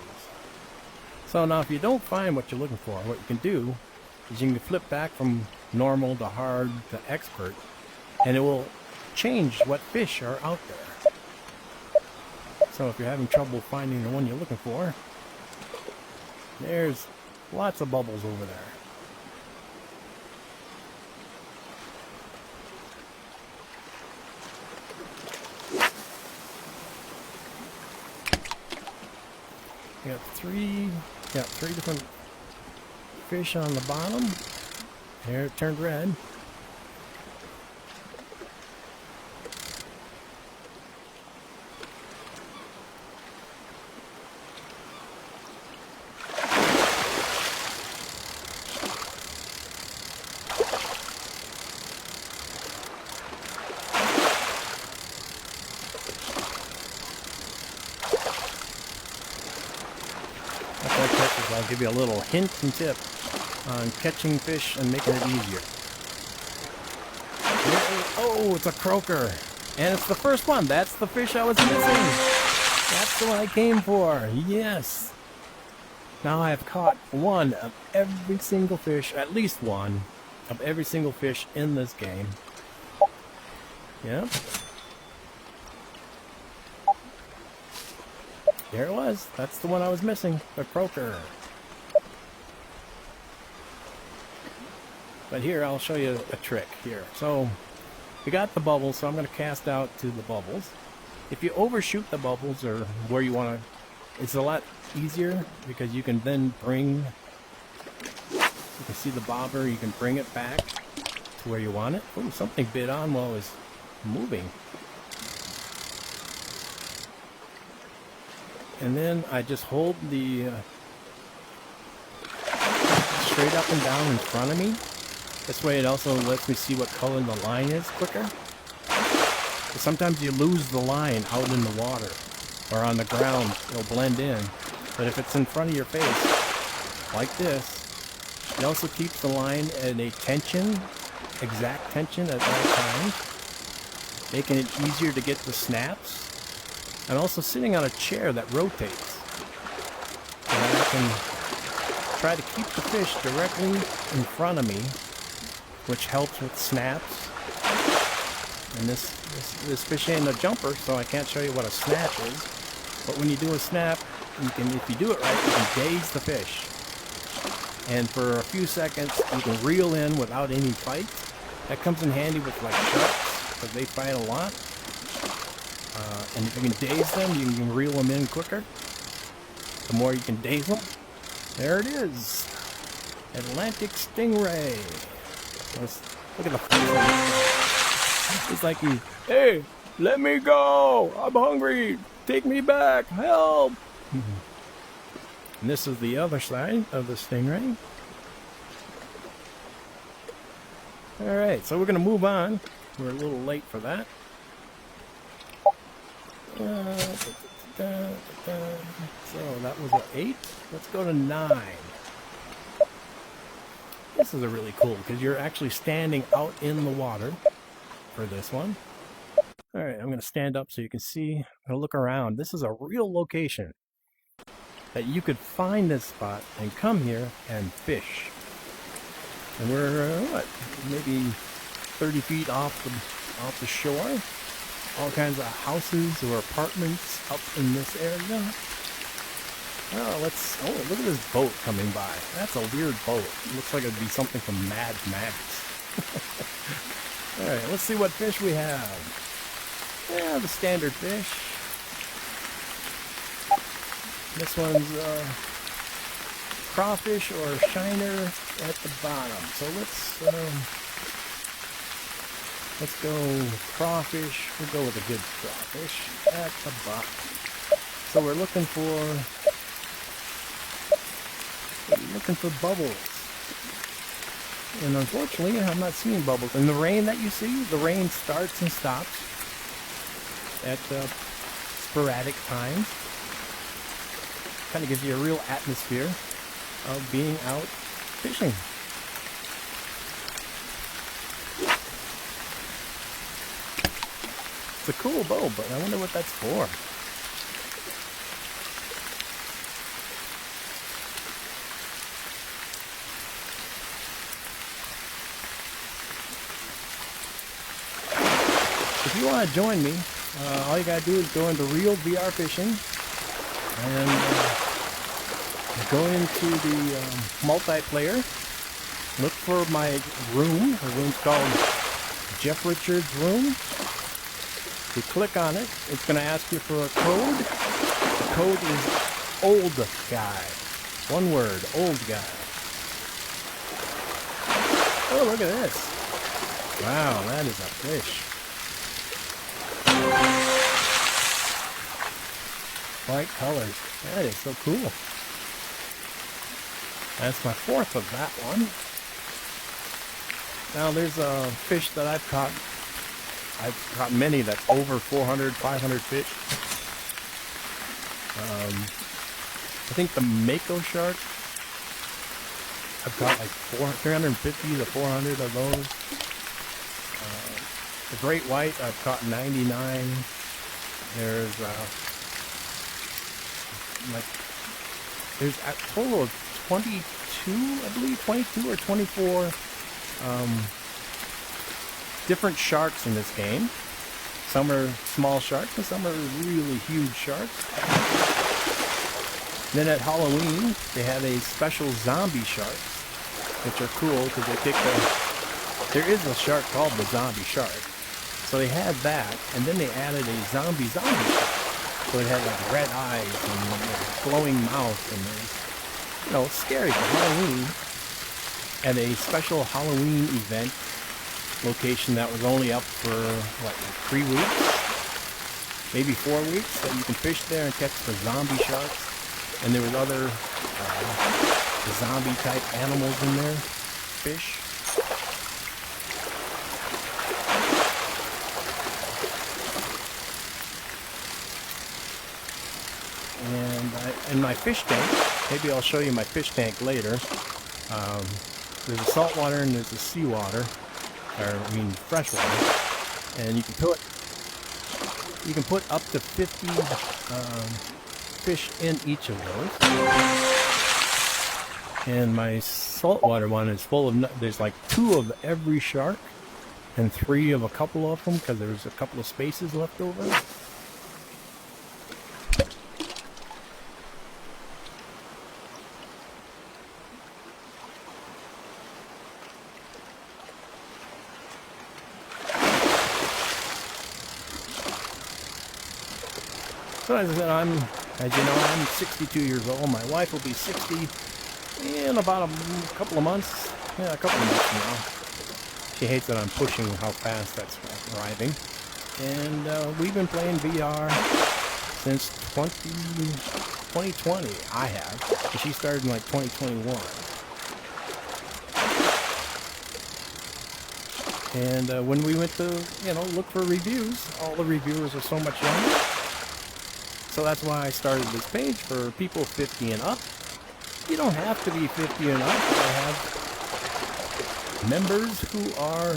So now if you don't find what you're looking for, what you can do is you can flip back from normal to hard to expert, and it will change what fish are out there. So if you're having trouble finding the one you're looking for, there's lots of bubbles over there. Got three different fish on the bottom. There, it turned red. I'll give you a little hint and tip on catching fish and making it easier. Oh, it's a croaker. And it's the first one. That's the fish I was missing. That's the one I came for. Yes. Now I have caught one of every single fish, at least one of every single fish in this game. Yep. There it was. That's the one I was missing. The croaker. But here, I'll show you a trick here. So, we got the bubbles, so I'm going to cast out to the bubbles. If you overshoot the bubbles or where you want to, it's a lot easier because you can then bring, you can see the bobber, you can bring it back to where you want it. Oh, something bit on while it was moving. And then I just hold the straight up and down in front of me. This way it also lets me see what color the line is quicker. But sometimes you lose the line out in the water or on the ground. It'll blend in. But if it's in front of your face, like this, it also keeps the line at a tension, exact tension at all times, making it easier to get the snaps. And also sitting on a chair that rotates. So that I can try to keep the fish directly in front of me, which helps with snaps. And this fish ain't a jumper, so I can't show you what a snap is. But when you do a snap, you can, if you do it right, you can daze the fish. And for a few seconds, you can reel in without any fight. That comes in handy with like sharks, because they fight a lot. And if you can daze them, you can reel them in quicker. The more you can daze them. There it is. Atlantic stingray. Let's look at the face. It's like he, hey, let me go. I'm hungry. Take me back. Help. And this is the other side of the stingray. Alright, so we're going to move on. We're a little late for that. So that was an 8. Let's go to 9. This is a really cool because you're actually standing out in the water for this one. Alright, I'm going to stand up so you can see. I'm going to look around. This is a real location that you could find this spot and come here and fish. And we're, what, maybe 30 feet off the shore. All kinds of houses or apartments up in this area. Oh, look at this boat coming by. That's a weird boat. It looks like it'd be something from Mad Max. Alright, let's see what fish we have. Yeah, the standard fish. This one's crawfish or shiner at the bottom. So let's go crawfish. We'll go with a good crawfish at the bottom. So we're looking for bubbles. And unfortunately, I'm not seeing bubbles. And the rain that you see, the rain starts and stops at sporadic times. Kind of gives you a real atmosphere of being out fishing. It's a cool bow, but I wonder what that's for. If you want to join me, all you gotta do is go into Real VR Fishing and go into the multiplayer. Look for my room. The room's called Jeff Richards Room. If you click on it, it's going to ask you for a code. The code is Old Guy. One word, Old Guy. Oh, look at this. Wow, that is a fish. White colors. That is so cool. That's my fourth of that one. Now there's a fish that I've caught. I've caught many that's over 400, 500 fish. I think the Mako shark, I've caught like 350 to 400 of those. The great white, I've caught 99. There's a total of 22, I believe, 22 or 24 different sharks in this game. Some are small sharks and some are really huge sharks. Then at Halloween, they had a special zombie shark, which are cool because they picked there is a shark called the zombie shark. So they had that, and then they added a zombie shark. So it had like red eyes and glowing mouth, and it's scary for Halloween. At a special Halloween event location that was only up for like 3 weeks, maybe 4 weeks, that you can fish there and catch the zombie sharks. And there was other zombie type animals in there, fish. And in my fish tank, maybe I'll show you my fish tank later. There's a saltwater and there's a seawater, freshwater, and you can put up to 50 fish in each of those. And my saltwater one is full of, there's like 2 of every shark and 3 of a couple of them because there's a couple of spaces left over. So as you know, I'm 62 years old. My wife will be 60 in about a couple of months. Yeah, a couple of months now. She hates that I'm pushing how fast that's arriving. And we've been playing VR since 2020. I have. She started in like 2021. And when we went to, look for reviews, all the reviewers are so much younger. So that's why I started this page for people 50 and up. You don't have to be 50 and up. I have members who are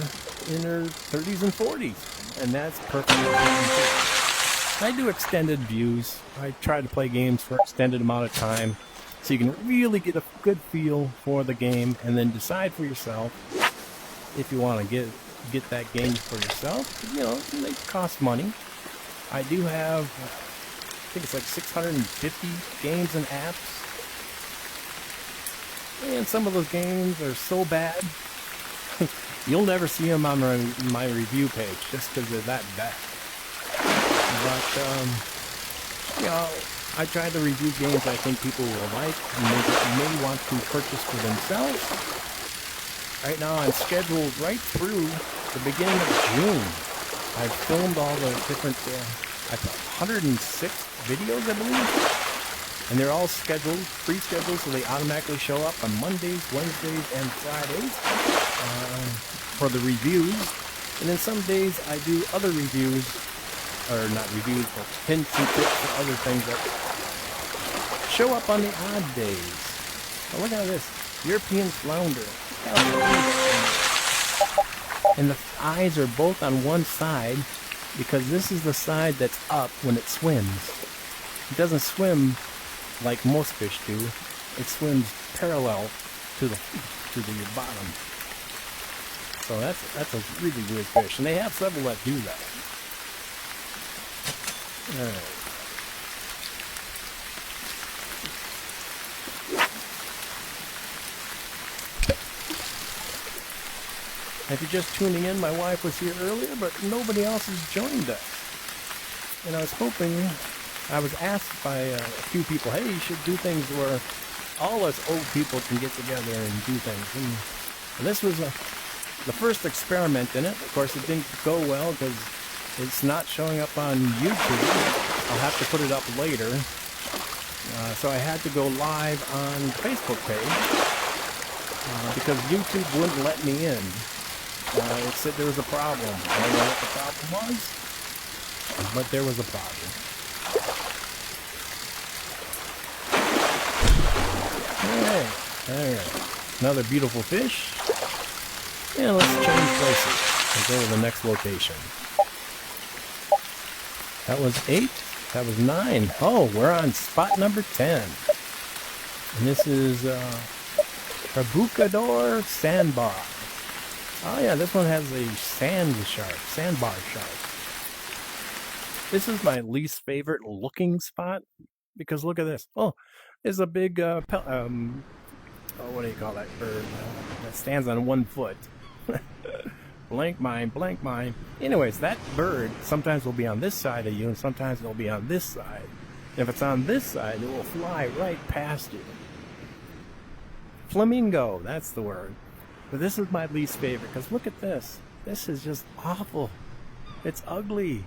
in their 30s and 40s, and that's perfectly fine. I do extended views. I try to play games for an extended amount of time so you can really get a good feel for the game and then decide for yourself if you want to get that game for yourself. They cost money. I do have, I think it's like 650 games and apps. And some of those games are so bad, you'll never see them on my review page just because they're that bad. But, I try to review games I think people will like and may want to purchase for themselves. Right now I'm scheduled right through the beginning of June. I've filmed all the different I've 106 videos, I believe. And they're all scheduled, pre-scheduled, so they automatically show up on Mondays, Wednesdays, and Fridays for the reviews. And then some days I do other reviews, or not reviews, but hints and tips and other things that show up on the odd days. Oh, look at this. European flounder. And the eyes are both on one side because this is the side that's up when it swims. It doesn't swim like most fish do. It swims parallel to the bottom. So that's a really weird fish, and they have several that do that. All right. If you're just tuning in, my wife was here earlier, but nobody else has joined us. And I was hoping, I was asked by a few people, hey, you should do things where all us old people can get together and do things. And this was the first experiment in it. Of course, it didn't go well because it's not showing up on YouTube. I'll have to put it up later. So I had to go live on the Facebook page because YouTube wouldn't let me in. It said there was a problem. I don't know what the problem was, but there was a problem. Alright. Another beautiful fish. And let's change places and go to the next location. That was 8. That was 9. Oh, we're on spot number 10. And this is Trabucador Sandbar. Oh yeah, this one has a sandbar shark. This is my least favorite looking spot because look at this. Oh, there's a big what do you call that bird that stands on one foot? Blank mine. Anyways, that bird sometimes will be on this side of you and sometimes it'll be on this side. And if it's on this side, it will fly right past you. Flamingo, that's the word. But this is my least favorite because look at this. This is just awful. It's ugly.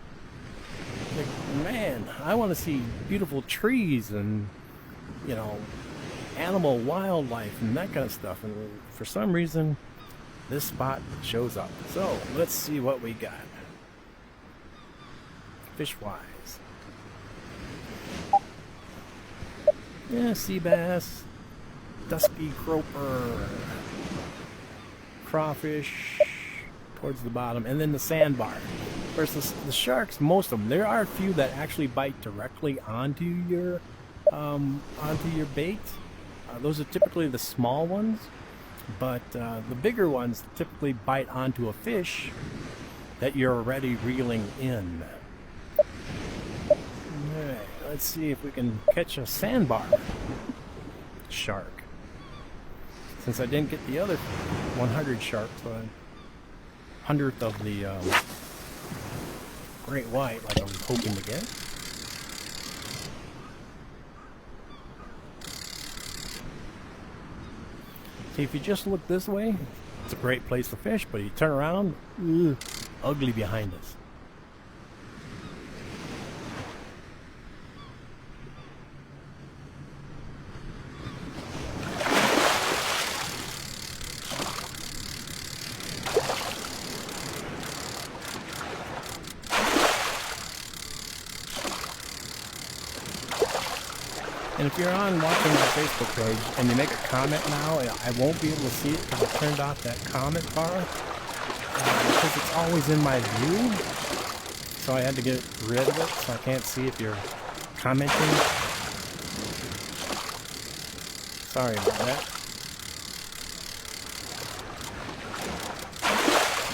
Like, man, I want to see beautiful trees and, you know, animal wildlife and that kind of stuff. And for some reason, this spot shows up. So let's see what we got. Fish-wise. Yeah, sea bass, dusky croaker, crawfish towards the bottom, and then the sandbar. Versus the sharks, most of them, there are a few that actually bite directly onto your bait. Those are typically the small ones, but the bigger ones typically bite onto a fish that you're already reeling in. Alright, let's see if we can catch a sandbar shark. Since I didn't get the other 100 sharks, 100th of the great white like I was hoping to get. See, if you just look this way, it's a great place to fish, but you turn around, ugly behind us. And if you're on watching my Facebook page and you make a comment now, I won't be able to see it because I turned off that comment bar because it's always in my view. So I had to get rid of it so I can't see if you're commenting. Sorry about that.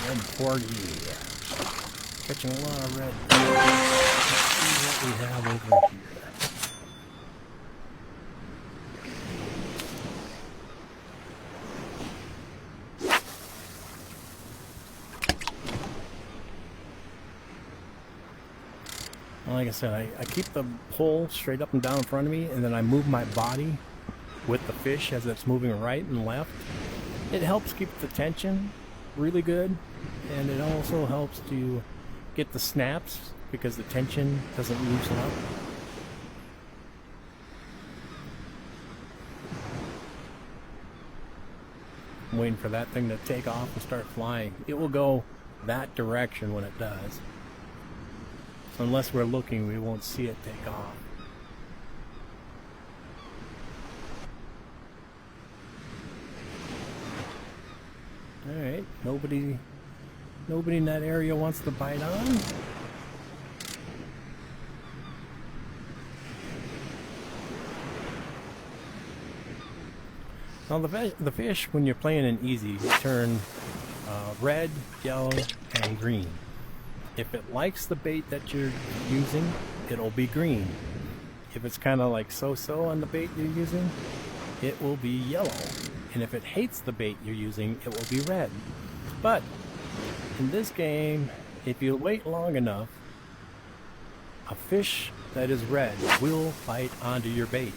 Red porgy. Catching a lot of red. Let's see what we have over here. Like I said, I keep the pole straight up and down in front of me, and then I move my body with the fish as it's moving right and left. It helps keep the tension really good, and it also helps to get the snaps because the tension doesn't loosen up. I'm waiting for that thing to take off and start flying. It will go that direction when it does. So unless we're looking, we won't see it take off. Alright, nobody in that area wants to bite on. Now the fish, when you're playing in easy, turn red, yellow, and green. If it likes the bait that you're using, it'll be green. If it's kind of like so-so on the bait you're using, it will be yellow. And if it hates the bait you're using, it will be red. But in this game, if you wait long enough, a fish that is red will bite onto your bait.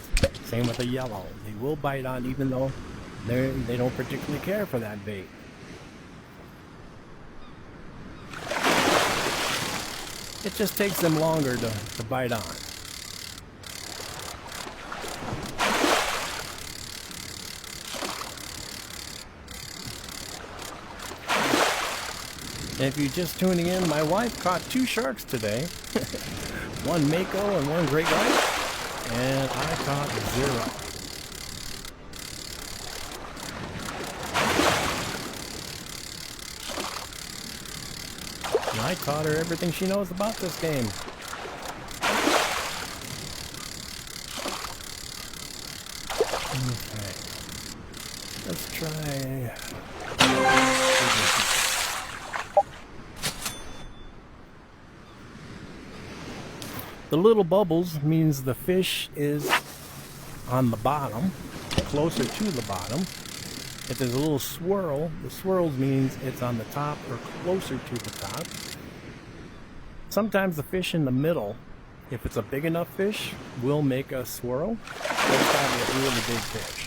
Same with a yellow. They will bite on even though they don't particularly care for that bait. It just takes them longer to bite on. If you're just tuning in, my wife caught 2 sharks today. One mako and one great white. And I caught 0. And I taught her everything she knows about this game. Okay. Let's try... The little bubbles means the fish is on the bottom, closer to the bottom. If there's a little swirl, the swirls means it's on the top or closer to the top. Sometimes the fish in the middle, if it's a big enough fish, will make a swirl. That's probably a really big fish.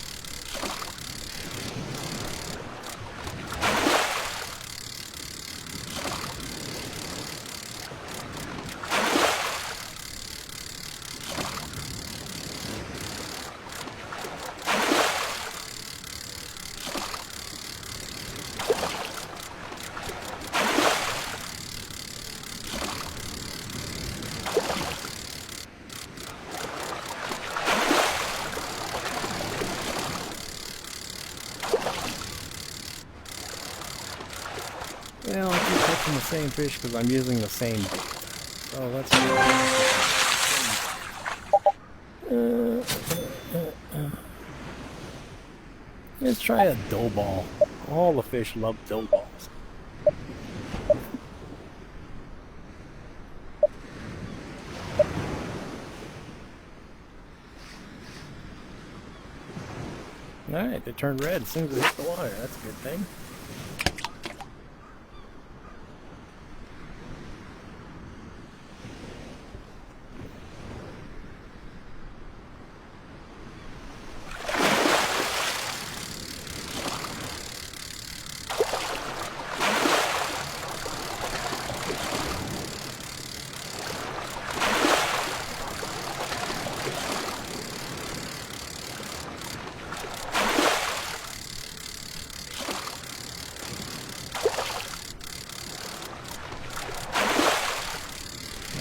Well, I keep catching the same fish because I'm using the same bait. So let's let's try a dough ball. All the fish love dough balls. Alright, they turned red as soon as they hit the water. That's a good thing.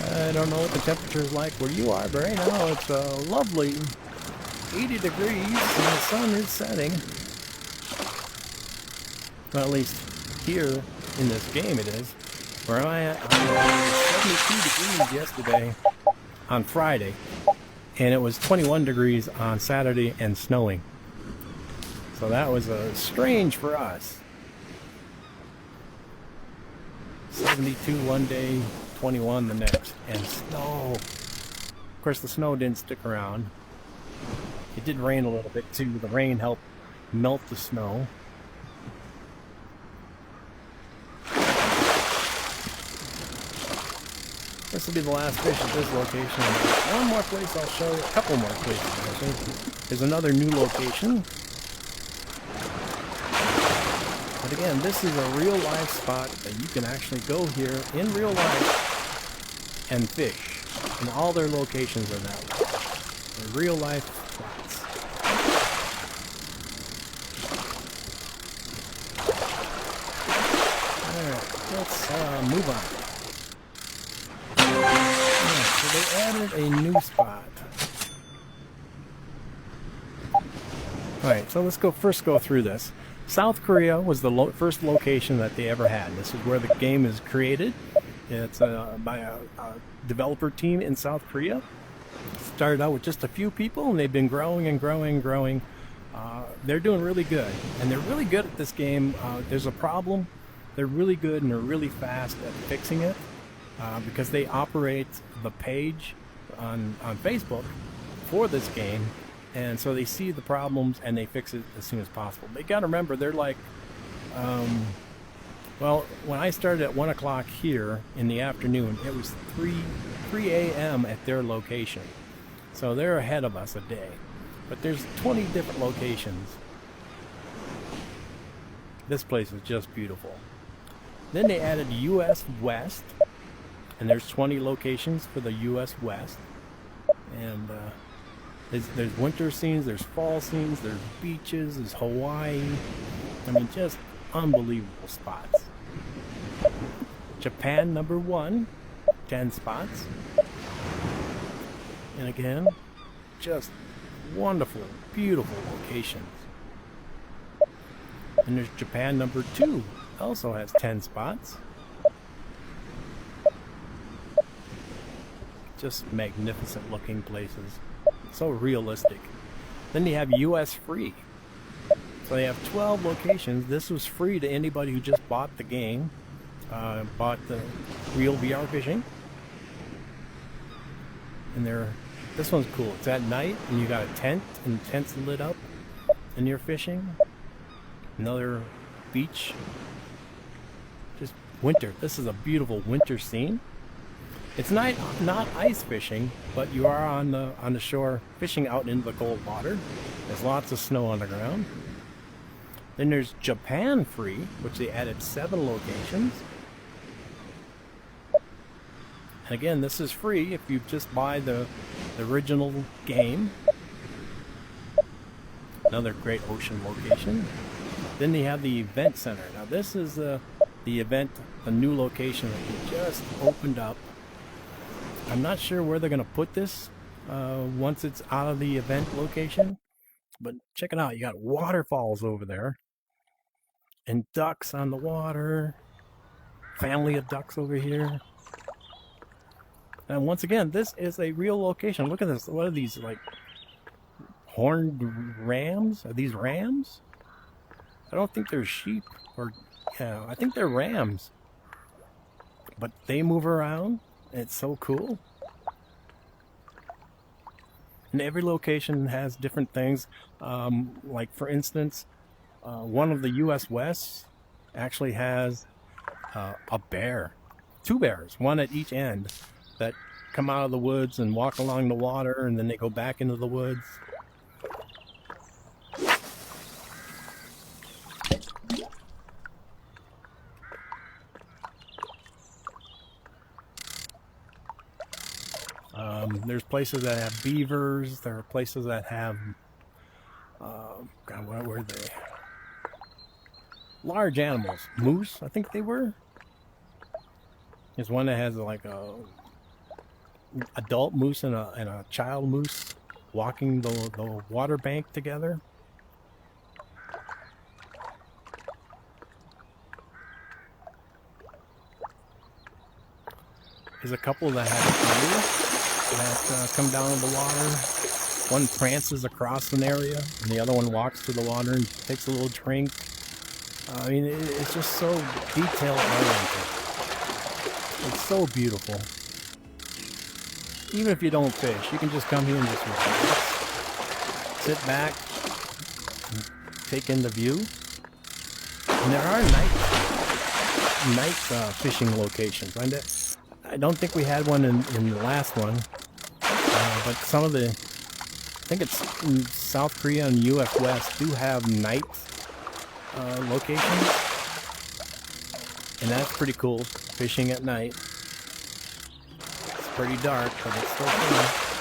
I don't know what the temperature is like where you are, but right now it's a lovely 80 degrees and the sun is setting. Well, at least here in this game it is. Where am I at? I was 72 degrees yesterday on Friday, and it was 21 degrees on Saturday and snowing. So that was strange for us. 72 one day, 21 the next, and snow. Of course, the snow didn't stick around. It did rain a little bit too. The rain helped melt the snow. This will be the last fish at this location. One more place I'll show you. A couple more places, actually. There's another new location. But again, this is a real life spot that you can actually go here in real life and fish. And all their locations are that way. They're real life spots. Alright, let's move on. Yeah, so they added a new spot. Alright, so let's first go through this. South Korea was the first location that they ever had. This is where the game is created. It's by a developer team in South Korea. Started out with just a few people, and they've been growing and growing and growing. They're doing really good, and they're really good at this game. There's a problem. They're really good, and they're really fast at fixing it because they operate the page on Facebook for this game. And so they see the problems and they fix it as soon as possible. They got to remember, they're like, well, when I started at 1 o'clock here in the afternoon, it was 3 a.m. at their location. So they're ahead of us a day. But there's 20 different locations. This place is just beautiful. Then they added US West. And there's 20 locations for the US West. And, there's winter scenes, there's fall scenes, there's beaches, there's Hawaii. I mean, just unbelievable spots. Japan, number 1, 10 spots. And again, just wonderful, beautiful locations. And there's Japan, number 2, also has 10 spots. Just magnificent looking places. So realistic. Then you have US Free. So they have 12 locations. This was free to anybody who just bought the game, bought the Real VR Fishing. And this one's cool. It's at night, and you got a tent, and the tent's lit up, and you're fishing. Another beach. Just winter. This is a beautiful winter scene. It's not ice fishing, but you are on the shore fishing out into the cold water. There's lots of snow on the ground. Then there's Japan Free, which they added 7 locations. And again, this is free if you just buy the original game. Another great ocean location. Then they have the event center. Now this is the event, the new location that we just opened up. I'm not sure where they're going to put this once it's out of the event location. But check it out. You got waterfalls over there. And ducks on the water. Family of ducks over here. And once again, this is a real location. Look at this. What are these, like, horned rams? Are these rams? I don't think they're sheep. Or, yeah, I think they're rams. But they move around. It's so cool. And every location has different things. Like, for instance, one of the US West actually has a bear. 2 bears, one at each end, that come out of the woods and walk along the water, and then they go back into the woods. There's places that have beavers. There are places that have, God, what were they? Large animals. Moose, I think they were. There's one that has like a adult moose and a child moose walking the water bank together. There's a couple that have canoes that come down to the water. One prances across an area, and the other one walks to the water and takes a little drink. I mean, it's just so detail-oriented. It's so beautiful. Even if you don't fish, you can just come here and just relax, sit back, and take in the view. And there are night fishing locations. I don't think we had one in the last one, but some of the, I think it's in South Korea and US West, do have night locations, and that's pretty cool, fishing at night. pretty dark, but it's still fun.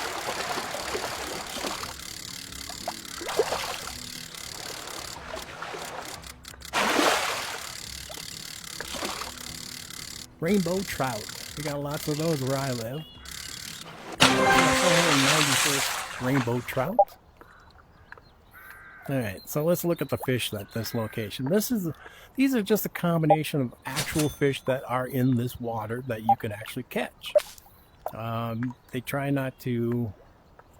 Rainbow trout. We got lots of those where I live. 491st rainbow trout. Alright, so let's look at the fish at this location. These are just a combination of actual fish that are in this water that you can actually catch. They try not to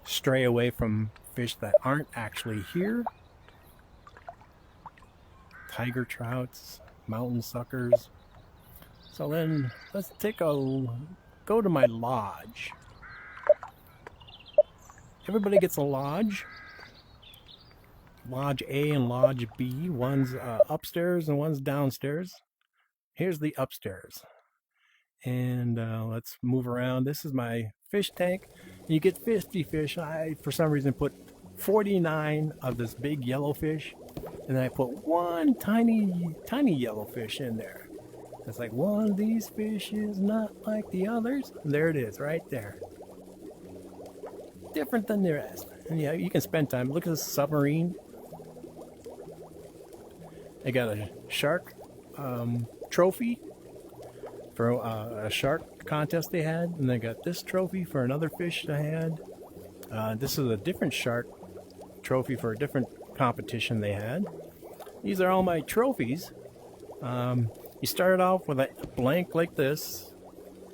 stray away from fish that aren't actually here. Tiger trouts, mountain suckers. So then let's go to my lodge. Everybody gets a lodge. Lodge A and Lodge B. One's upstairs and one's downstairs. Here's the upstairs. And let's move around. This is my fish tank. You get 50 fish. I, for some reason, put 49 of this big yellow fish. And then I put one tiny yellow fish in there. It's like, one of these fish is not like the others. And there it is, right there. Different than the rest. And yeah, you can spend time. Look at this submarine. They got a shark trophy for a shark contest they had. And they got this trophy for another fish they had. This is a different shark trophy for a different competition they had. These are all my trophies. You start off with a blank like this,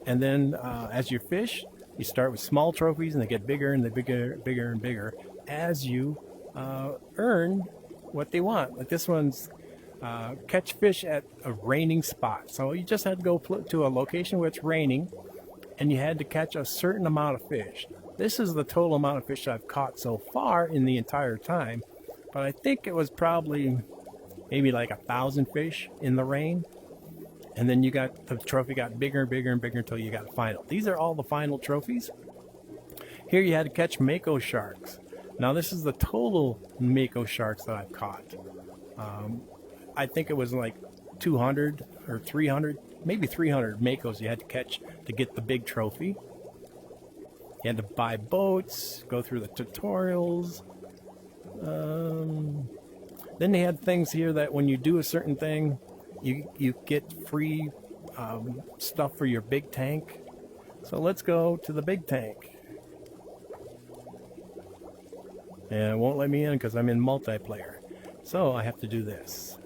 and then as you fish, you start with small trophies, and they get bigger and bigger and bigger as you earn what they want. Like this one's catch fish at a raining spot. So you just had to go to a location where it's raining, and you had to catch a certain amount of fish. This is the total amount of fish I've caught so far in the entire time, but I think it was probably maybe like 1,000 fish in the rain. And then you got the trophy got bigger and bigger and bigger until you got a final. These are all the final trophies. Here you had to catch mako sharks. Now this is the total mako sharks that I've caught. I think it was like 200 or 300, maybe 300 makos you had to catch to get the big trophy. You had to buy boats, go through the tutorials. Then they had things here that when you do a certain thing, you get free stuff for your big tank. So let's go to the big tank. And it won't let me in because I'm in multiplayer. So I have to do this.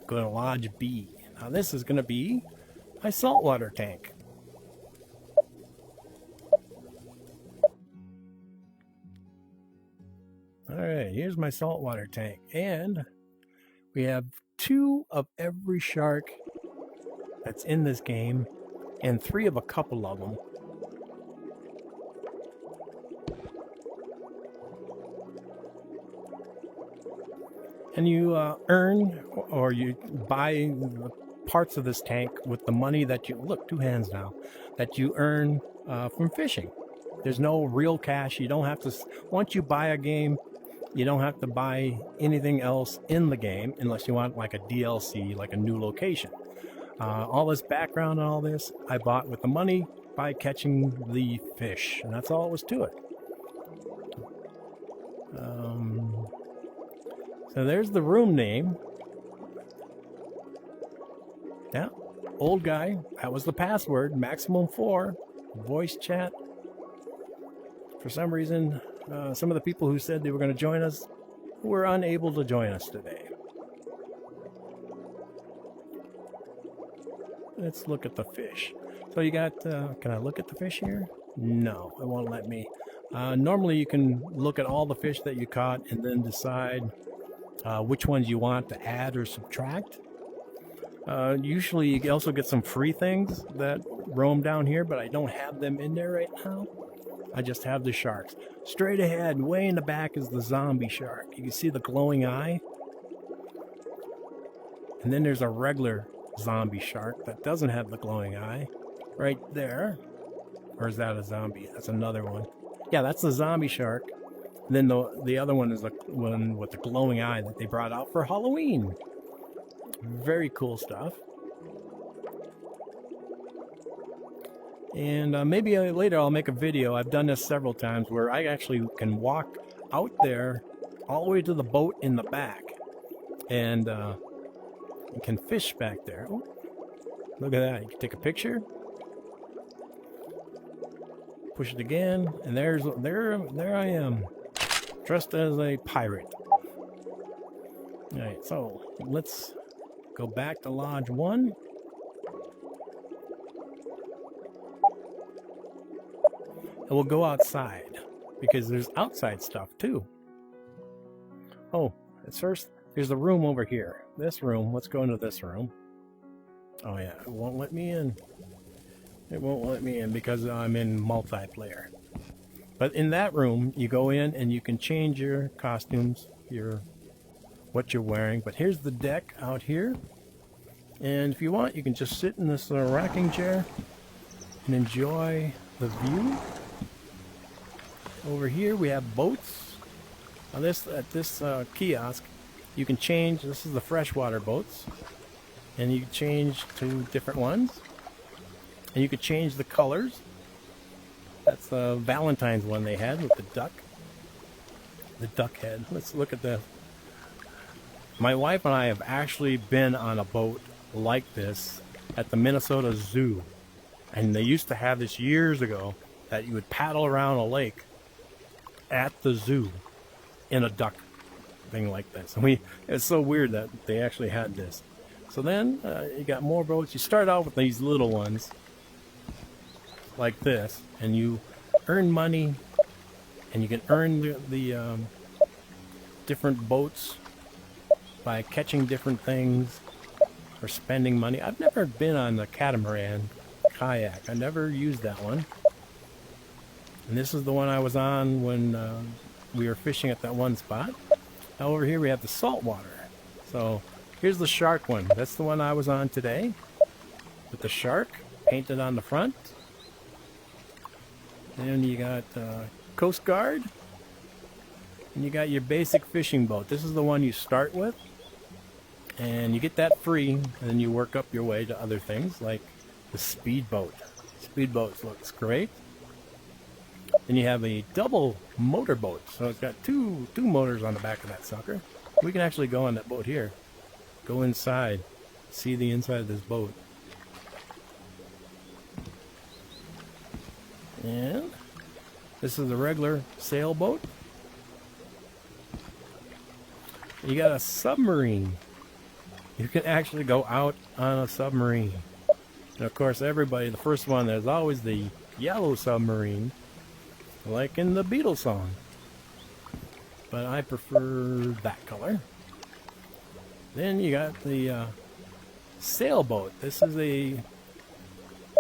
Go to Lodge B. Now this is going to be my saltwater tank. Alright, here's my saltwater tank. And we have 2 of every shark that's in this game, and 3 of a couple of them. And you earn, or you buy parts of this tank with the money that you, look, 2 hands now, that you earn from fishing. There's no real cash. You don't have to, once you buy a game, you don't have to buy anything else in the game unless you want like a DLC, like a new location. All this background and all this, I bought with the money by catching the fish. And that's all it was to it. So there's the room name. Yeah, old guy. That was the password. Maximum 4. Voice chat. For some reason, some of the people who said they were going to join us were unable to join us today. Let's look at the fish. So you got, can I look at the fish here? No, it won't let me. Normally you can look at all the fish that you caught and then decide which ones you want to add or subtract. Usually you also get some free things that roam down here, but I don't have them in there right now. I just have the sharks. Straight ahead, way in the back is the zombie shark. You can see the glowing eye. And then there's a regular zombie shark that doesn't have the glowing eye. Right there. Or is that a zombie? That's another one. Yeah, that's the zombie shark. And then the other one is the one with the glowing eye that they brought out for Halloween. Very cool stuff. And maybe later I'll make a video. I've done this several times where I actually can walk out there all the way to the boat in the back. And you can fish back there. Ooh, look at that. You can take a picture. Push it again. And there I am. Dressed as a pirate. Alright, so let's go back to Lodge 1. And we'll go outside, because there's outside stuff too. Oh, at first, there's a room over here. This room, let's go into this room. Oh yeah, it won't let me in. It won't let me in because I'm in multiplayer. But in that room, you go in and you can change your costumes, what you're wearing. But here's the deck out here. And if you want, you can just sit in this rocking chair and enjoy the view. Over here we have boats. Now at this kiosk, you can change. This is the freshwater boats, and you can change to different ones. And you could change the colors. That's the Valentine's one they had with the duck head. Let's look at that. My wife and I have actually been on a boat like this at the Minnesota Zoo, and they used to have this years ago that you would paddle around a lake at the zoo in a duck thing like this. And it's so weird that they actually had this. So then you got more boats. You start out with these little ones like this, and you earn money, and you can earn the different boats by catching different things or spending money. I've never been on the catamaran kayak. I never used that one. And this is the one I was on when we were fishing at that one spot. Now over here we have the saltwater. So here's the shark one. That's the one I was on today, with the shark painted on the front. And you got Coast Guard. And you got your basic fishing boat. This is the one you start with. And you get that free, and then you work up your way to other things like the speedboat. Speedboat looks great. Then you have a double motorboat. So it's got two motors on the back of that sucker. We can actually go on that boat here. Go inside. See the inside of this boat. And this is a regular sailboat. You got a submarine. You can actually go out on a submarine. And of course, everybody, the first one, there's always the yellow submarine, like in the Beatles song. But I prefer that color. Then you got the sailboat. This is a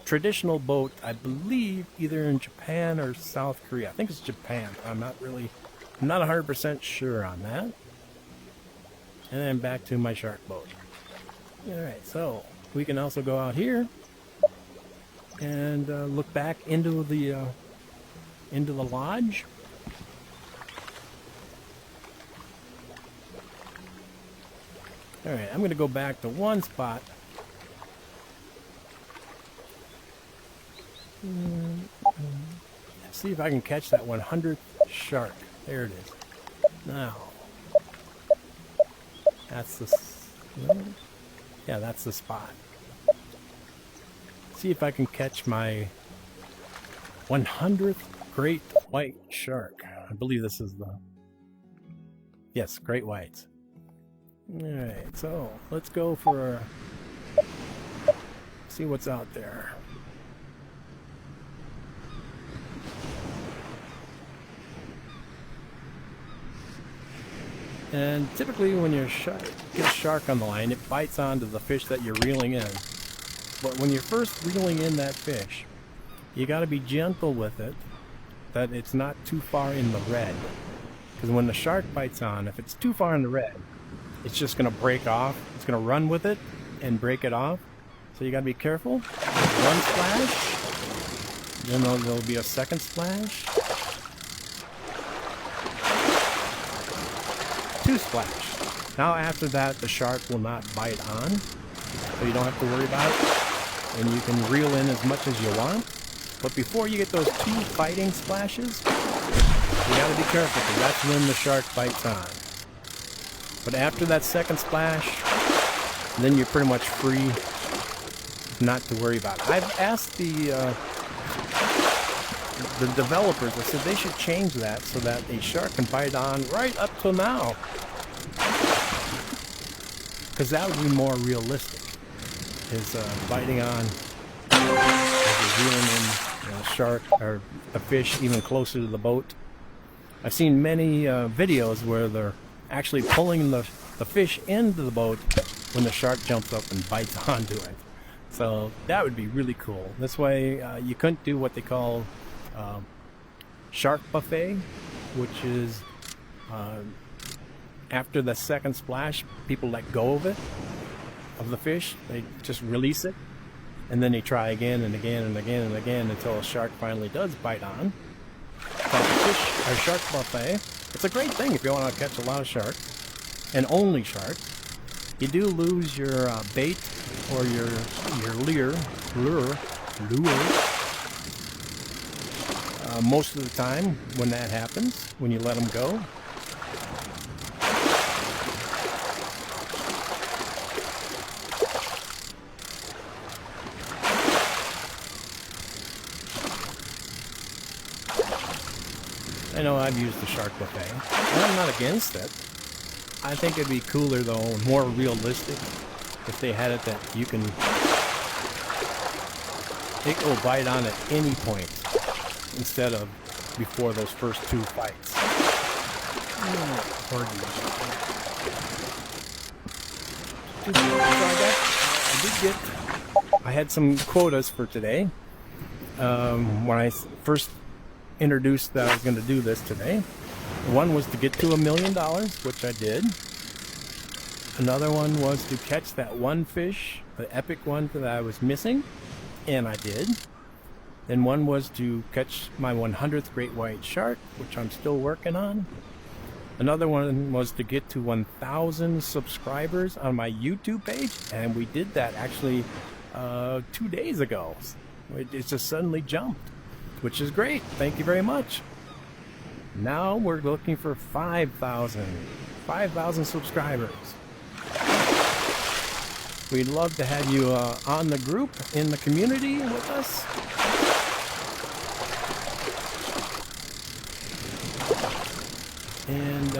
traditional boat, I believe, either in Japan or South Korea. I think it's Japan. I'm not 100% sure on that. And then back to my shark boat. Alright, so we can also go out here and look back into the lodge. Alright, I'm going to go back to one spot. See if I can catch that 100th shark. There it is. Now, that's that's the spot. See if I can catch my 100th great white shark. I believe this is great whites. Alright, so let's go for see what's out there. And typically when you get a shark on the line, it bites onto the fish that you're reeling in. But when you're first reeling in that fish, you got to be gentle with it, that it's not too far in the red. Because when the shark bites on, if it's too far in the red, it's just going to break off. It's going to run with it and break it off. So you got to be careful. One splash, then there'll be a second splash. Two splash. Now after that, the shark will not bite on, so you don't have to worry about it, and you can reel in as much as you want. But before you get those 2 fighting splashes, you gotta be careful because that's when the shark bites on. But after that second splash, then you're pretty much free not to worry about it. I've asked the developers, I said they should change that so that a shark can bite on right up till now. Because that would be more realistic, is biting on as you're reeling in a shark or a fish even closer to the boat. I've seen many videos where they're actually pulling the fish into the boat when the shark jumps up and bites onto it. So that would be really cool. This way you couldn't do what they call shark buffet, which is after the second splash, people let go of the fish. They just release it, and then they try again and again and again and again until a shark finally does bite on. But fish or shark buffet, it's a great thing if you want to catch a lot of sharks, and only sharks. You do lose your bait or your lure. Most of the time when that happens, when you let them go. I know I've used the shark buffet, and I'm not against it. I think it'd be cooler though, and more realistic, if they had it that you can, it will bite on at any point instead of before those first 2 fights. I had some quotas for today. When I first introduced that I was going to do this today, one was to get to $1 million, which I did. Another one was to catch that one fish, the epic one that I was missing, and I did. Then one was to catch my 100th great white shark, which I'm still working on. Another one was to get to 1,000 subscribers on my YouTube page, and we did that actually 2 days ago. It just suddenly jumped, which is great. Thank you very much. Now we're looking for 5,000 subscribers. We'd love to have you on the group, in the community with us. And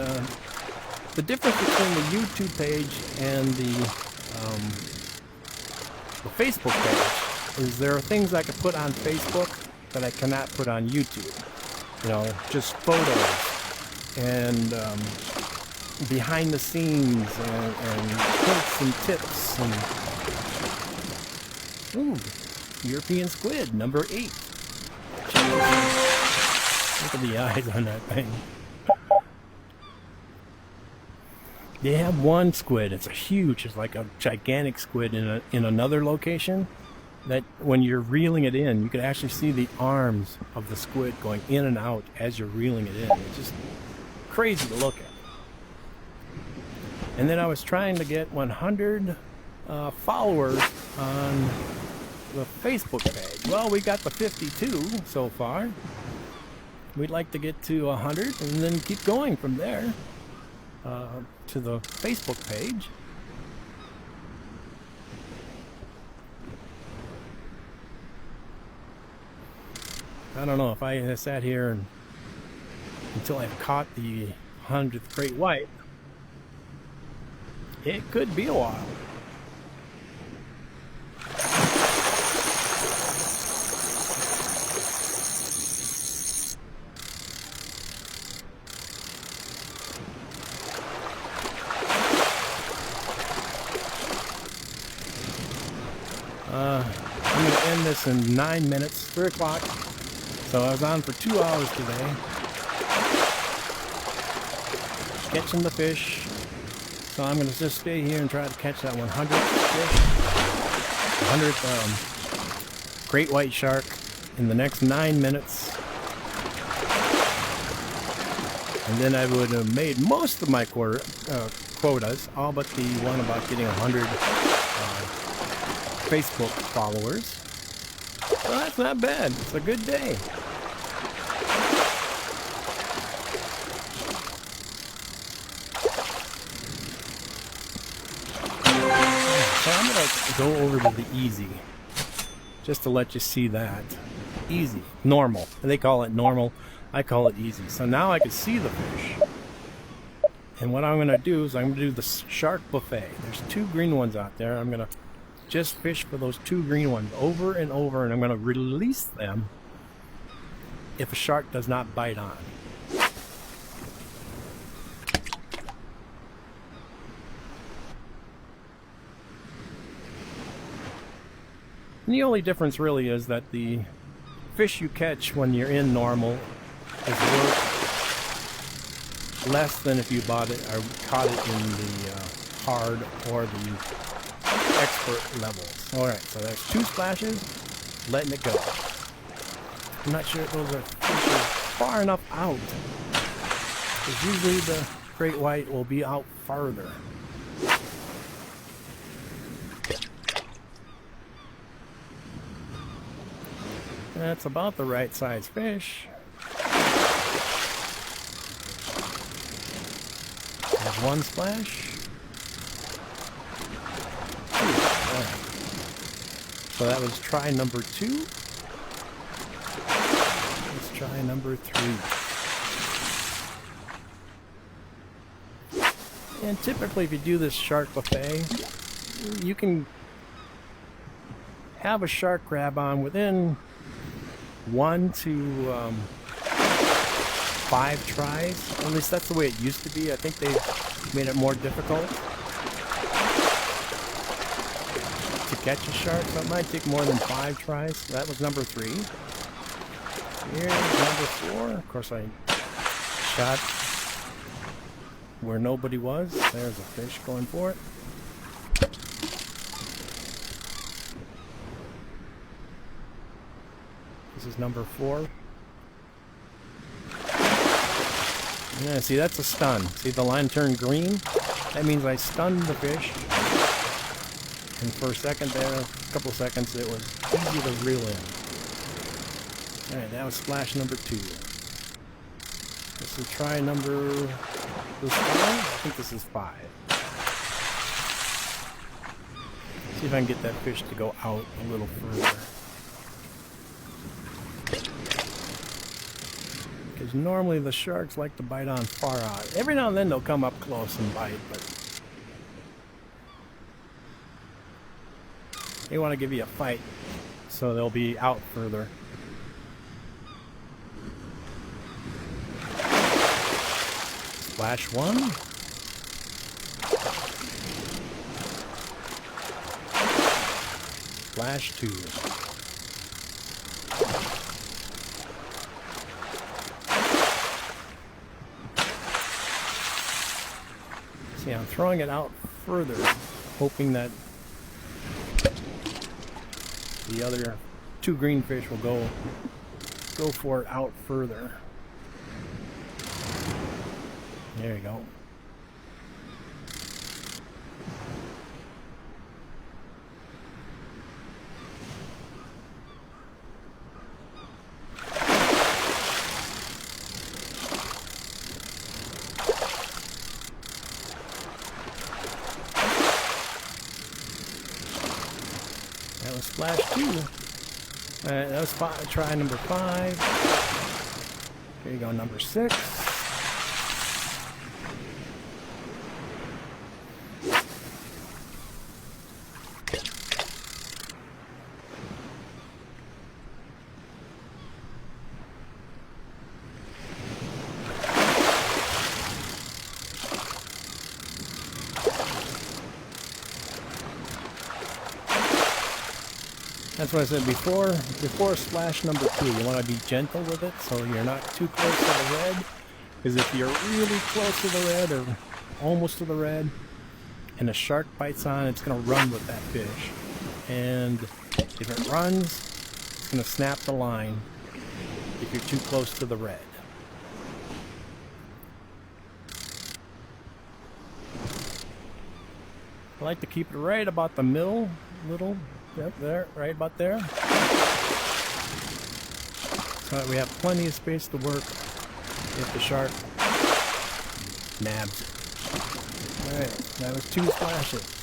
the difference between the YouTube page and the Facebook page is there are things I could put on Facebook that I cannot put on YouTube. You know, just photos and behind the scenes and hints and tips and European squid number 8. Look at the eyes on that thing. They have one squid. It's it's like a gigantic squid in another location. That when you're reeling it in, you can actually see the arms of the squid going in and out as you're reeling it in. It's just crazy to look at. And then I was trying to get 100 followers on the Facebook page. Well, we got the 52 so far. We'd like to get to 100 and then keep going from there to the Facebook page. I don't know if I sat here until I've caught the 100th great white. It could be a while. I'm going to end this in 9 minutes, 3 o'clock. So I was on for 2 hours today, catching the fish. So I'm going to just stay here and try to catch that 100th fish, 100th great white shark in the next 9 minutes. And then I would have made most of my quotas, all but the one about getting 100 Facebook followers. Well, that's not bad. It's a good day. So I'm going to go over to the easy, just to let you see that. Easy. Normal. They call it normal. I call it easy. So now I can see the fish. And what I'm going to do is I'm going to do the shark buffet. There's 2 green ones out there. I'm going to just fish for those 2 green ones over and over, and I'm going to release them if a shark does not bite on. And the only difference really is that the fish you catch when you're in normal is worth less than if you bought it or caught it in the hard or the expert levels. Alright, so there's 2 splashes, letting it go. I'm not sure if those are fish far enough out, because usually the great white will be out farther. That's about the right size fish. There's 1 splash. So that was try number 2. Let's try number 3. And typically if you do this shark buffet, you can have a shark grab on within 1 to 5 tries. At least that's the way it used to be. I think they've made it more difficult to catch a shark, so it might take more than 5 tries. That was number 3. Here's number 4. Of course, I shot where nobody was. There's a fish going for it. This is number 4. Yeah, see, that's a stun. See, the line turned green? That means I stunned the fish. And for a second there, a couple seconds, it was easy to reel in. Alright, that was splash number 2. This is try number... This 5? I think this is 5. See if I can get that fish to go out a little further. Because normally the sharks like to bite on far out. Every now and then they'll come up close and bite, but they want to give you a fight, so they'll be out further. Splash 1. Splash 2. See, I'm throwing it out further, hoping that the other 2 green fish will go for it out further. There you go. That was splash 2. That was try number 5. There you go, number 6. That's what I said before splash number 2. You want to be gentle with it so you're not too close to the red. Because if you're really close to the red or almost to the red and a shark bites on, it's going to run with that fish. And if it runs, it's going to snap the line if you're too close to the red. I like to keep it right about the middle, yep, there, right about there. But we have plenty of space to work if the shark nabs it. Alright, that was 2 splashes.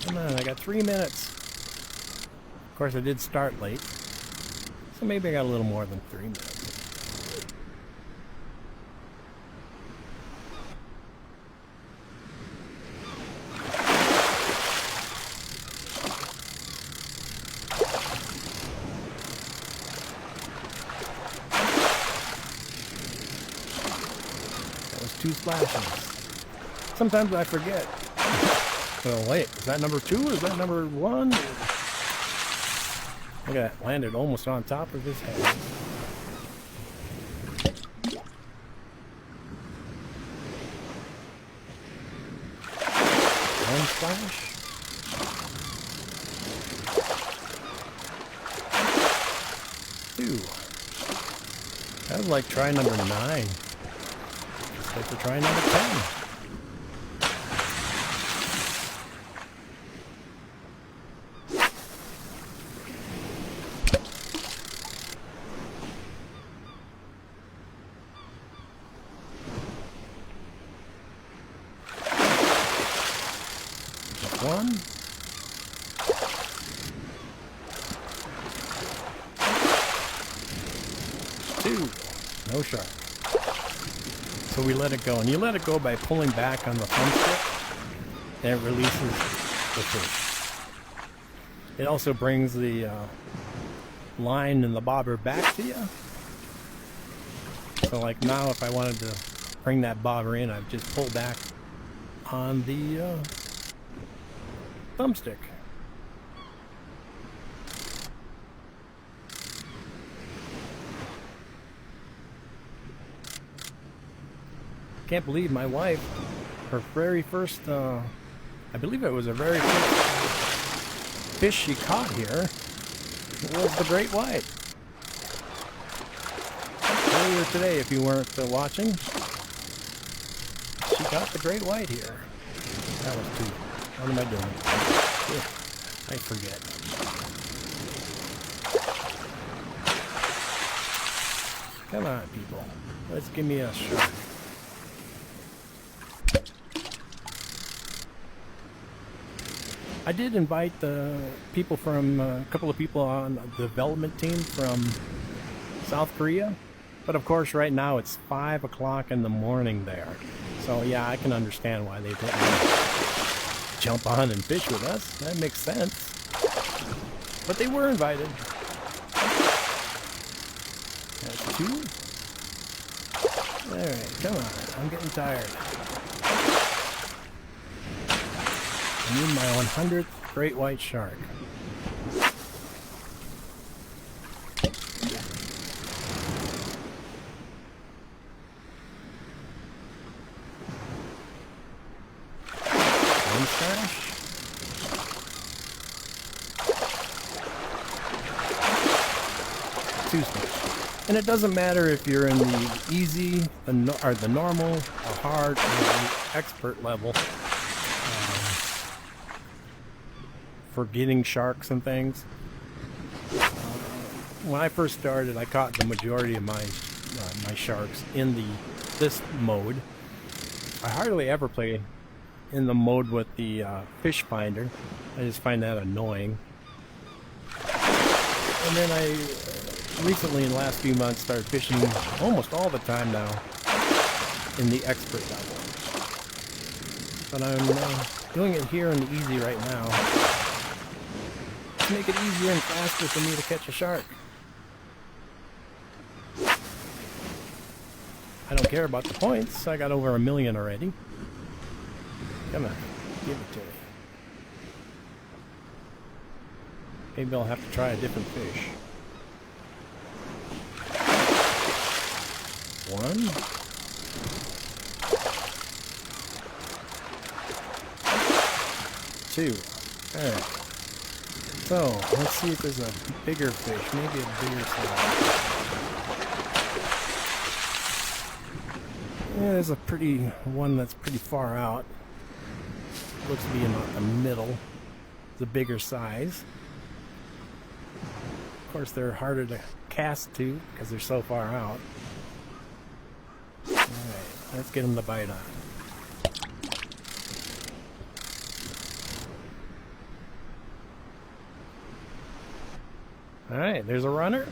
Come on, I got 3 minutes. Of course, I did start late, so maybe I got a little more than 3 minutes. That was 2 splashes. Sometimes I forget. Oh wait, is that number 2 or is that number 1? Look at that, landed almost on top of his head. One splash. 2. That was like try number 9. Just like to try number 10. One. 2. No shark. So we let it go. And you let it go by pulling back on the thumbstick, and it releases the fish. It also brings the line and the bobber back to you. So like now if I wanted to bring that bobber in, I'd just pull back on the thumbstick. Can't believe my wife, her very first, I believe it was her very first fish she caught here was the great white. Earlier today, if you weren't watching, she caught the great white here. That was 2. What am I doing? Yeah, I forget. Come on, people. Let's give me a shark. I did invite the people from, a couple of people on the development team from South Korea. But of course, right now it's 5 o'clock in the morning there. So yeah, I can understand why they didn't jump on and fish with us. That makes sense. But they were invited. That's 2. Alright, come on. I'm getting tired. I need my 100th great white shark. One splash. 2 splash. And it doesn't matter if you're in the easy, or the normal, the hard, or the expert level. For getting sharks and things. When I first started, I caught the majority of my sharks in this mode. I hardly ever play in the mode with the fish finder. I just find that annoying. And then I recently, in the last few months, started fishing almost all the time now in the expert level. But I'm doing it here in the easy right now. Make it easier and faster for me to catch a shark. I don't care about the points. I got over 1 million already. Come on, give it to me. Maybe I'll have to try a different fish. 1. 2. All right. So, let's see if there's a bigger fish, maybe a bigger size. There's a pretty one that's pretty far out. Looks to be in about the middle. It's a bigger size. Of course, they're harder to cast to because they're so far out. Alright, let's get them to bite on. Alright, there's a runner.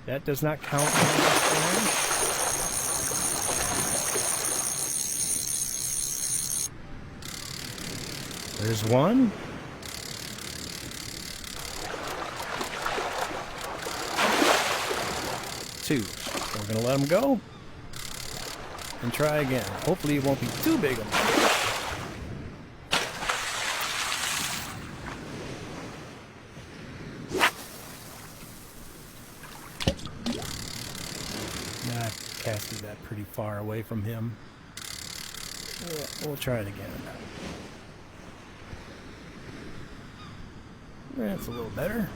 That does not count. There's one. Two. So we're going to let them go and try again. Hopefully it won't be too big of a fish. I casted that pretty far away from him. Yeah, we'll try it again. That's a little better.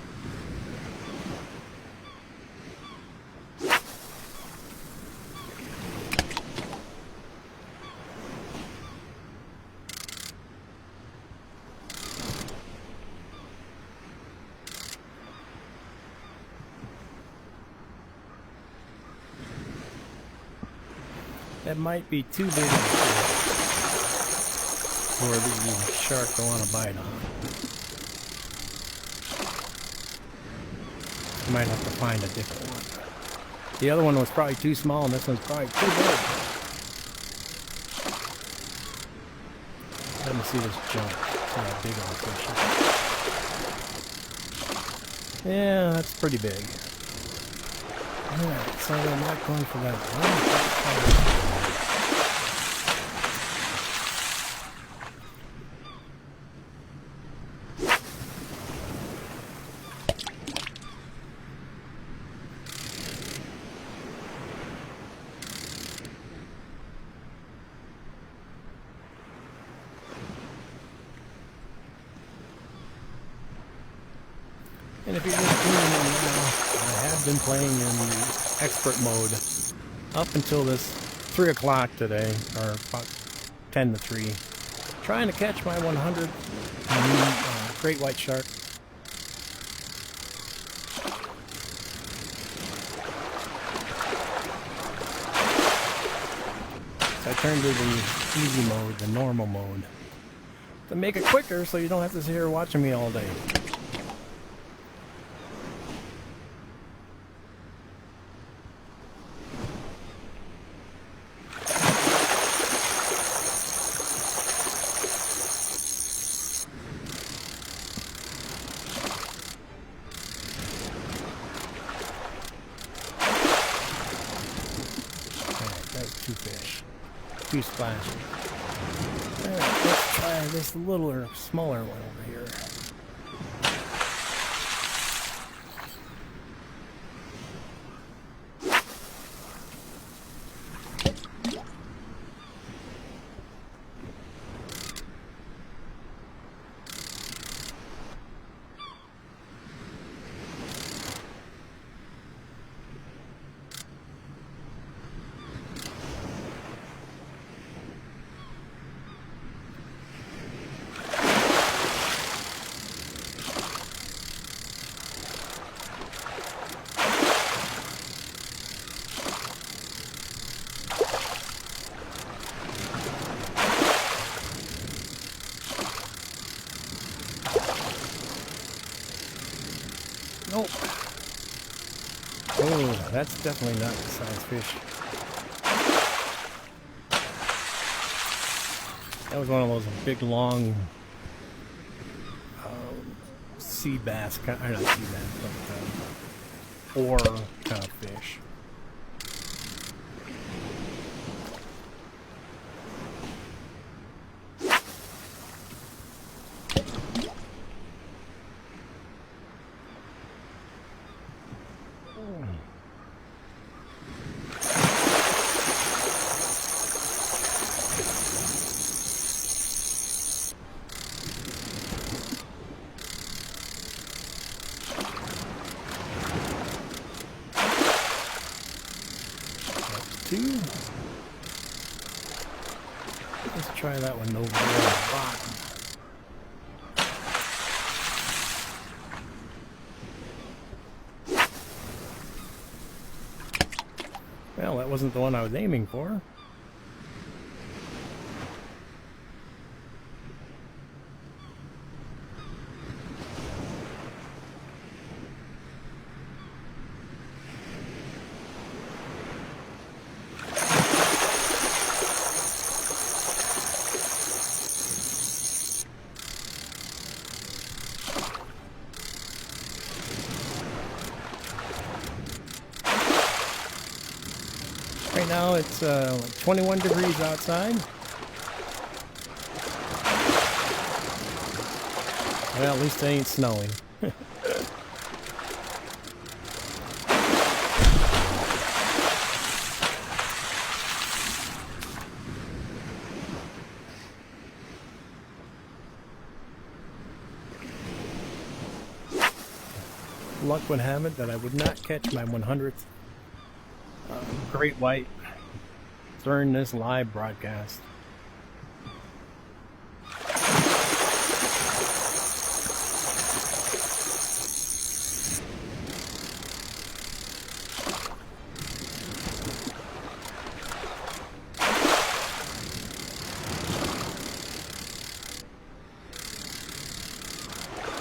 That might be too big of a fish for the shark to want to bite on. You might have to find a different one. The other one was probably too small, and this one's probably too big. Let me see this jump. See how big of a fish is. Yeah, that's pretty big. Alright, so I'm not going for that one. And if you're just tuning in now, I have been playing in the expert mode up until this 3 o'clock today, or about 10 to 3, trying to catch my 100 great white shark. So I turned to the easy mode, the normal mode, to make it quicker so you don't have to sit here watching me all day. Two fish. Two splashes. Alright, let's try this littler, smaller one over here. Nope. Oh, that's definitely not the size fish. That was one of those big, long sea bass, or not sea bass, but oar kind of fish. two. Let's try that one over there at the bottom. Well, that wasn't the one I was aiming for. Right now it's like 21 degrees outside. Well, at least it ain't snowing. Luck would have it that I would not catch my 100th great white during this live broadcast.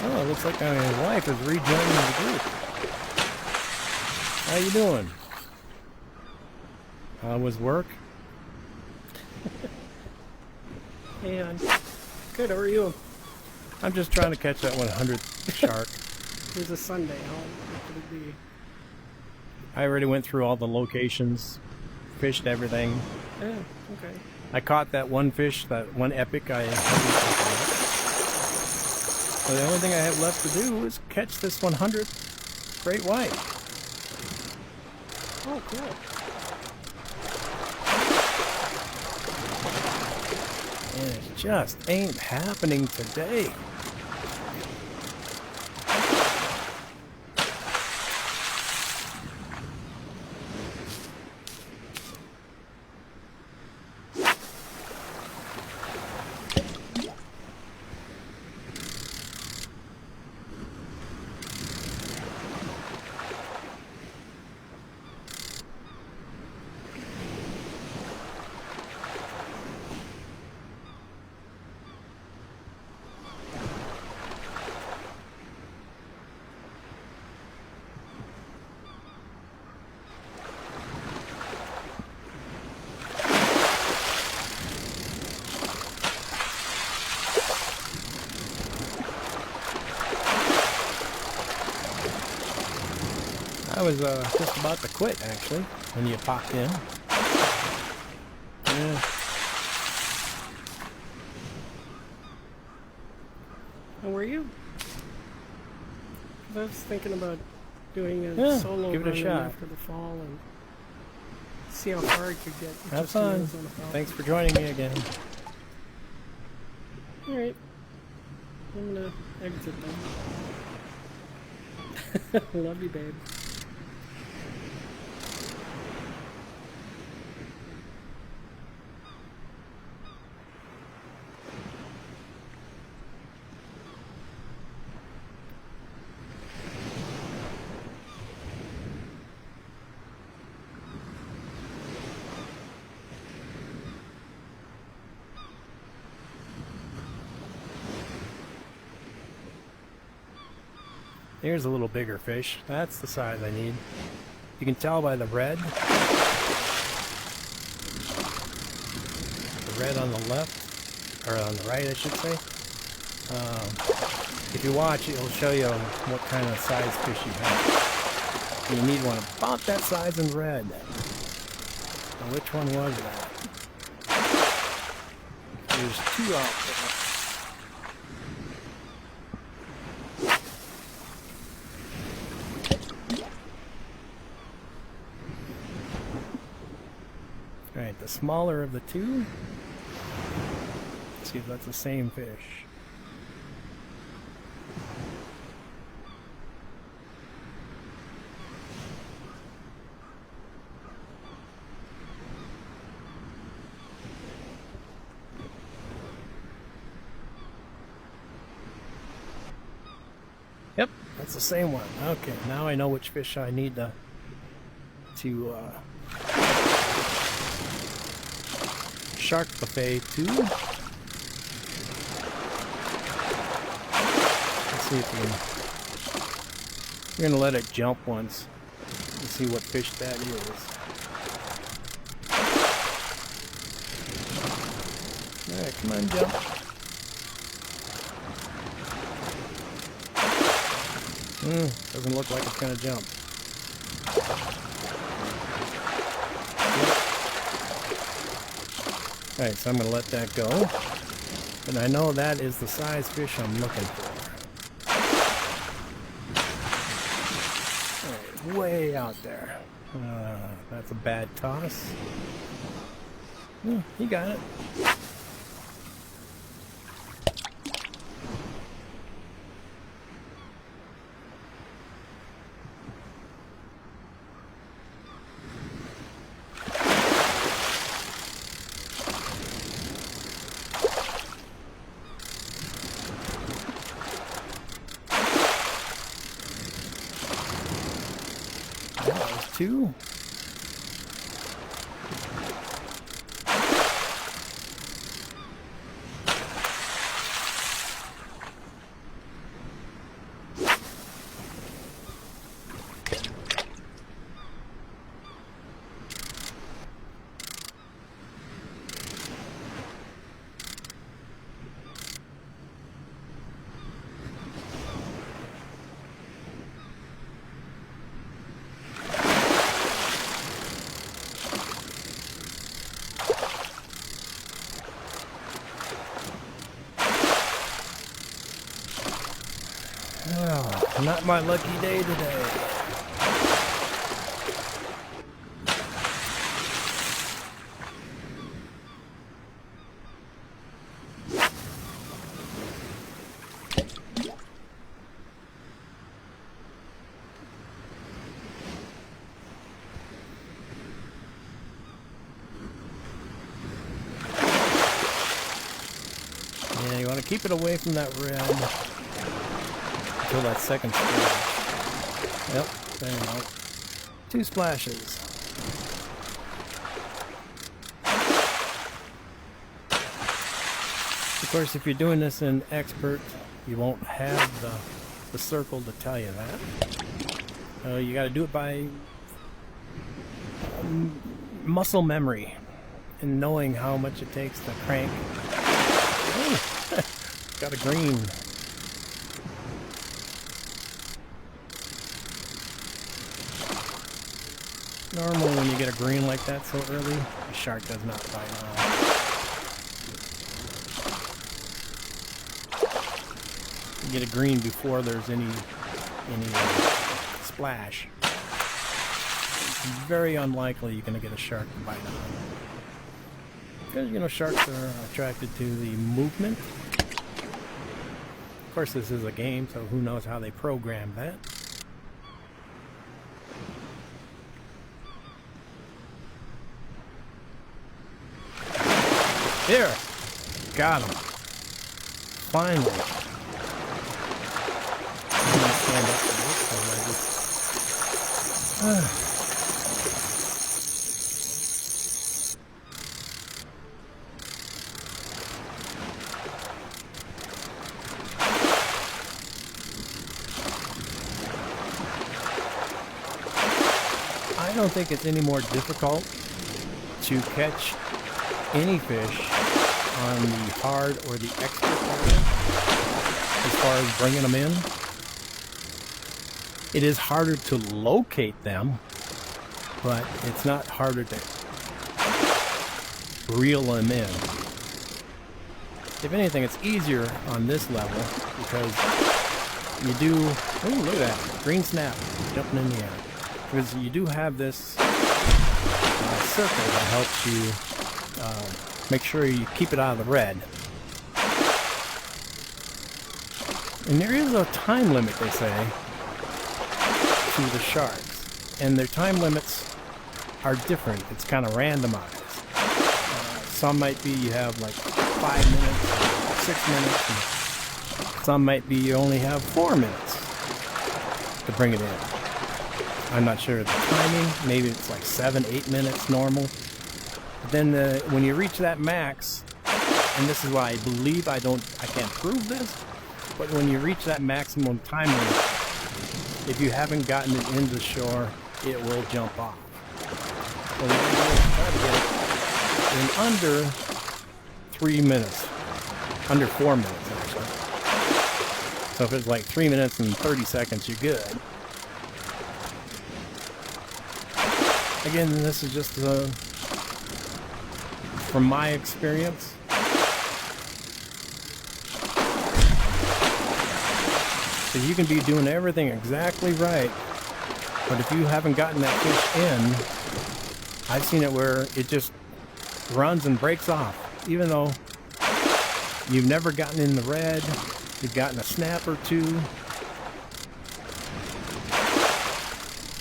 Oh, it looks like my wife is rejoining the group. How you doing? How was work? Hey, good. How are you? I'm just trying to catch that 100th shark. It was a Sunday. How could it be? I already went through all the locations, fished everything. Yeah, okay. I caught that one fish, that one epic I So the only thing I have left to do is catch this 100th great white. Oh, cool. And it just ain't happening today. I was just about to quit, actually, when you popped in. Yeah. How were you? 'Cause I was thinking about doing a Yeah, solo give it a run shot. after the fall and see how far I could get. with Have just fun. wheels on a fall. Thanks for joining me again. All right. I'm gonna exit then. Love you, babe. Here's a little bigger fish. That's the size I need. You can tell by the red. The red on the left, or on the right, I should say. If you watch, it'll show you what kind of size fish you have. You need one about that size in red. Now, which one was that? There's two out there. Alright, the smaller of the two. Let's see if that's the same fish. That's the same one. Okay, now I know which fish I need to shark buffet to. Let's see if we can. We're gonna let it jump once and see what fish that is. Alright, come on, jump. Doesn't look like it's gonna jump. Alright, so I'm gonna let that go. And I know that is the size fish I'm looking for. Alright, way out there. That's a bad toss. He got it. Two. Oh, not my lucky day today. Yeah, you want to keep it away from that red. Until that second splash. Yep, there you go. 2 splashes. Of course, if you're doing this in Expert, you won't have the circle to tell you that. You got to do it by muscle memory and knowing how much it takes to crank. Ooh, got a green. Normally when you get a green like that so early, the shark does not bite on. You get a green before there's any splash. It's very unlikely you're going to get a shark to bite on. Because, you know, sharks are attracted to the movement. Of course, this is a game, so who knows how they program that. Here! Got him. Finally. I'm gonna stand up for this, so I don't think it's any more difficult to catch any fish on the hard or the expert area as far as bringing them in. It is harder to locate them, but it's not harder to reel them in. If anything, it's easier on this level because you do, oh look at that, green snap jumping in the air. Because you do have this circle that helps you make sure you keep it out of the red. And there is a time limit, they say, to the sharks. And their time limits are different. It's kind of randomized. Some might be you have like 5 minutes, 6 minutes, and some might be you only have 4 minutes. to bring it in. I'm not sure of the timing. Maybe it's like 7-8 minutes normal. But then when you reach that max, and this is why I believe I can't prove this, but when you reach that maximum time limit, if you haven't gotten it into shore, it will jump off. So the idea is to try to get it in under 3 minutes, under 4 minutes actually. So if it's like 3 minutes and 30 seconds, you're good. Again, this is just from my experience. So you can be doing everything exactly right, but if you haven't gotten that fish in, I've seen it where it just runs and breaks off. Even though you've never gotten in the red, you've gotten a snap or two,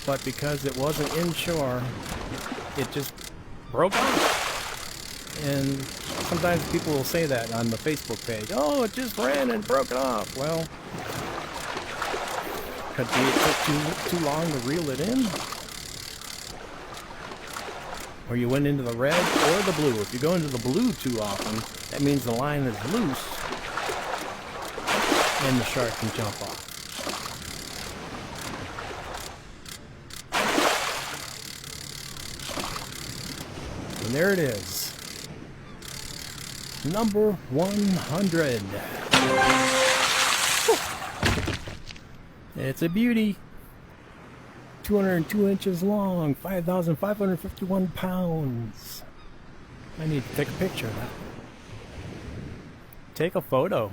but because it wasn't inshore, it just broke off. And sometimes people will say that on the Facebook page. Oh, it just ran and broke it off. Well, could be it took too long to reel it in, or you went into the red or the blue. If you go into the blue too often, that means the line is loose and the shark can jump off. And there it is. Number 100. It's a beauty. 202 inches long, 5,551 pounds. I need to take a picture of that. Take a photo.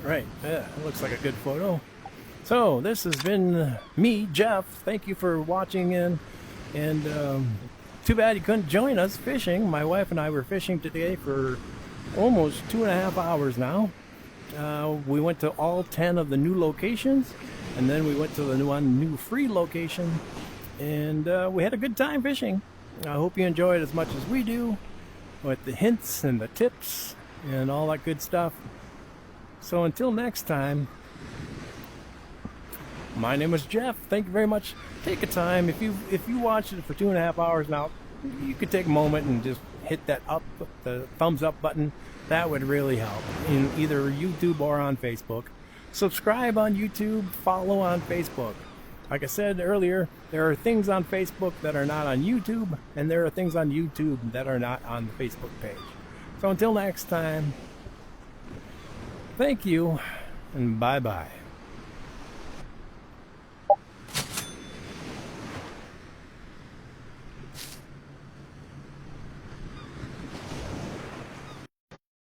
Right, yeah, looks like a good photo. So this has been me, Jeff. Thank you for watching in, and too bad you couldn't join us fishing. My wife and I were fishing today for almost 2.5 hours now. We went to all 10 of the new locations, and then we went to the new free location, and we had a good time fishing. I hope you enjoyed as much as we do, with the hints and the tips and all that good stuff. So until next time, my name is Jeff. Thank you very much. Take a time. If you watched it for 2.5 hours now, you could take a moment and just hit that the thumbs up button. That would really help in either YouTube or on Facebook. Subscribe on YouTube, follow on Facebook. Like I said earlier, there are things on Facebook that are not on YouTube, and there are things on YouTube that are not on the Facebook page. So until next time, thank you, and bye-bye.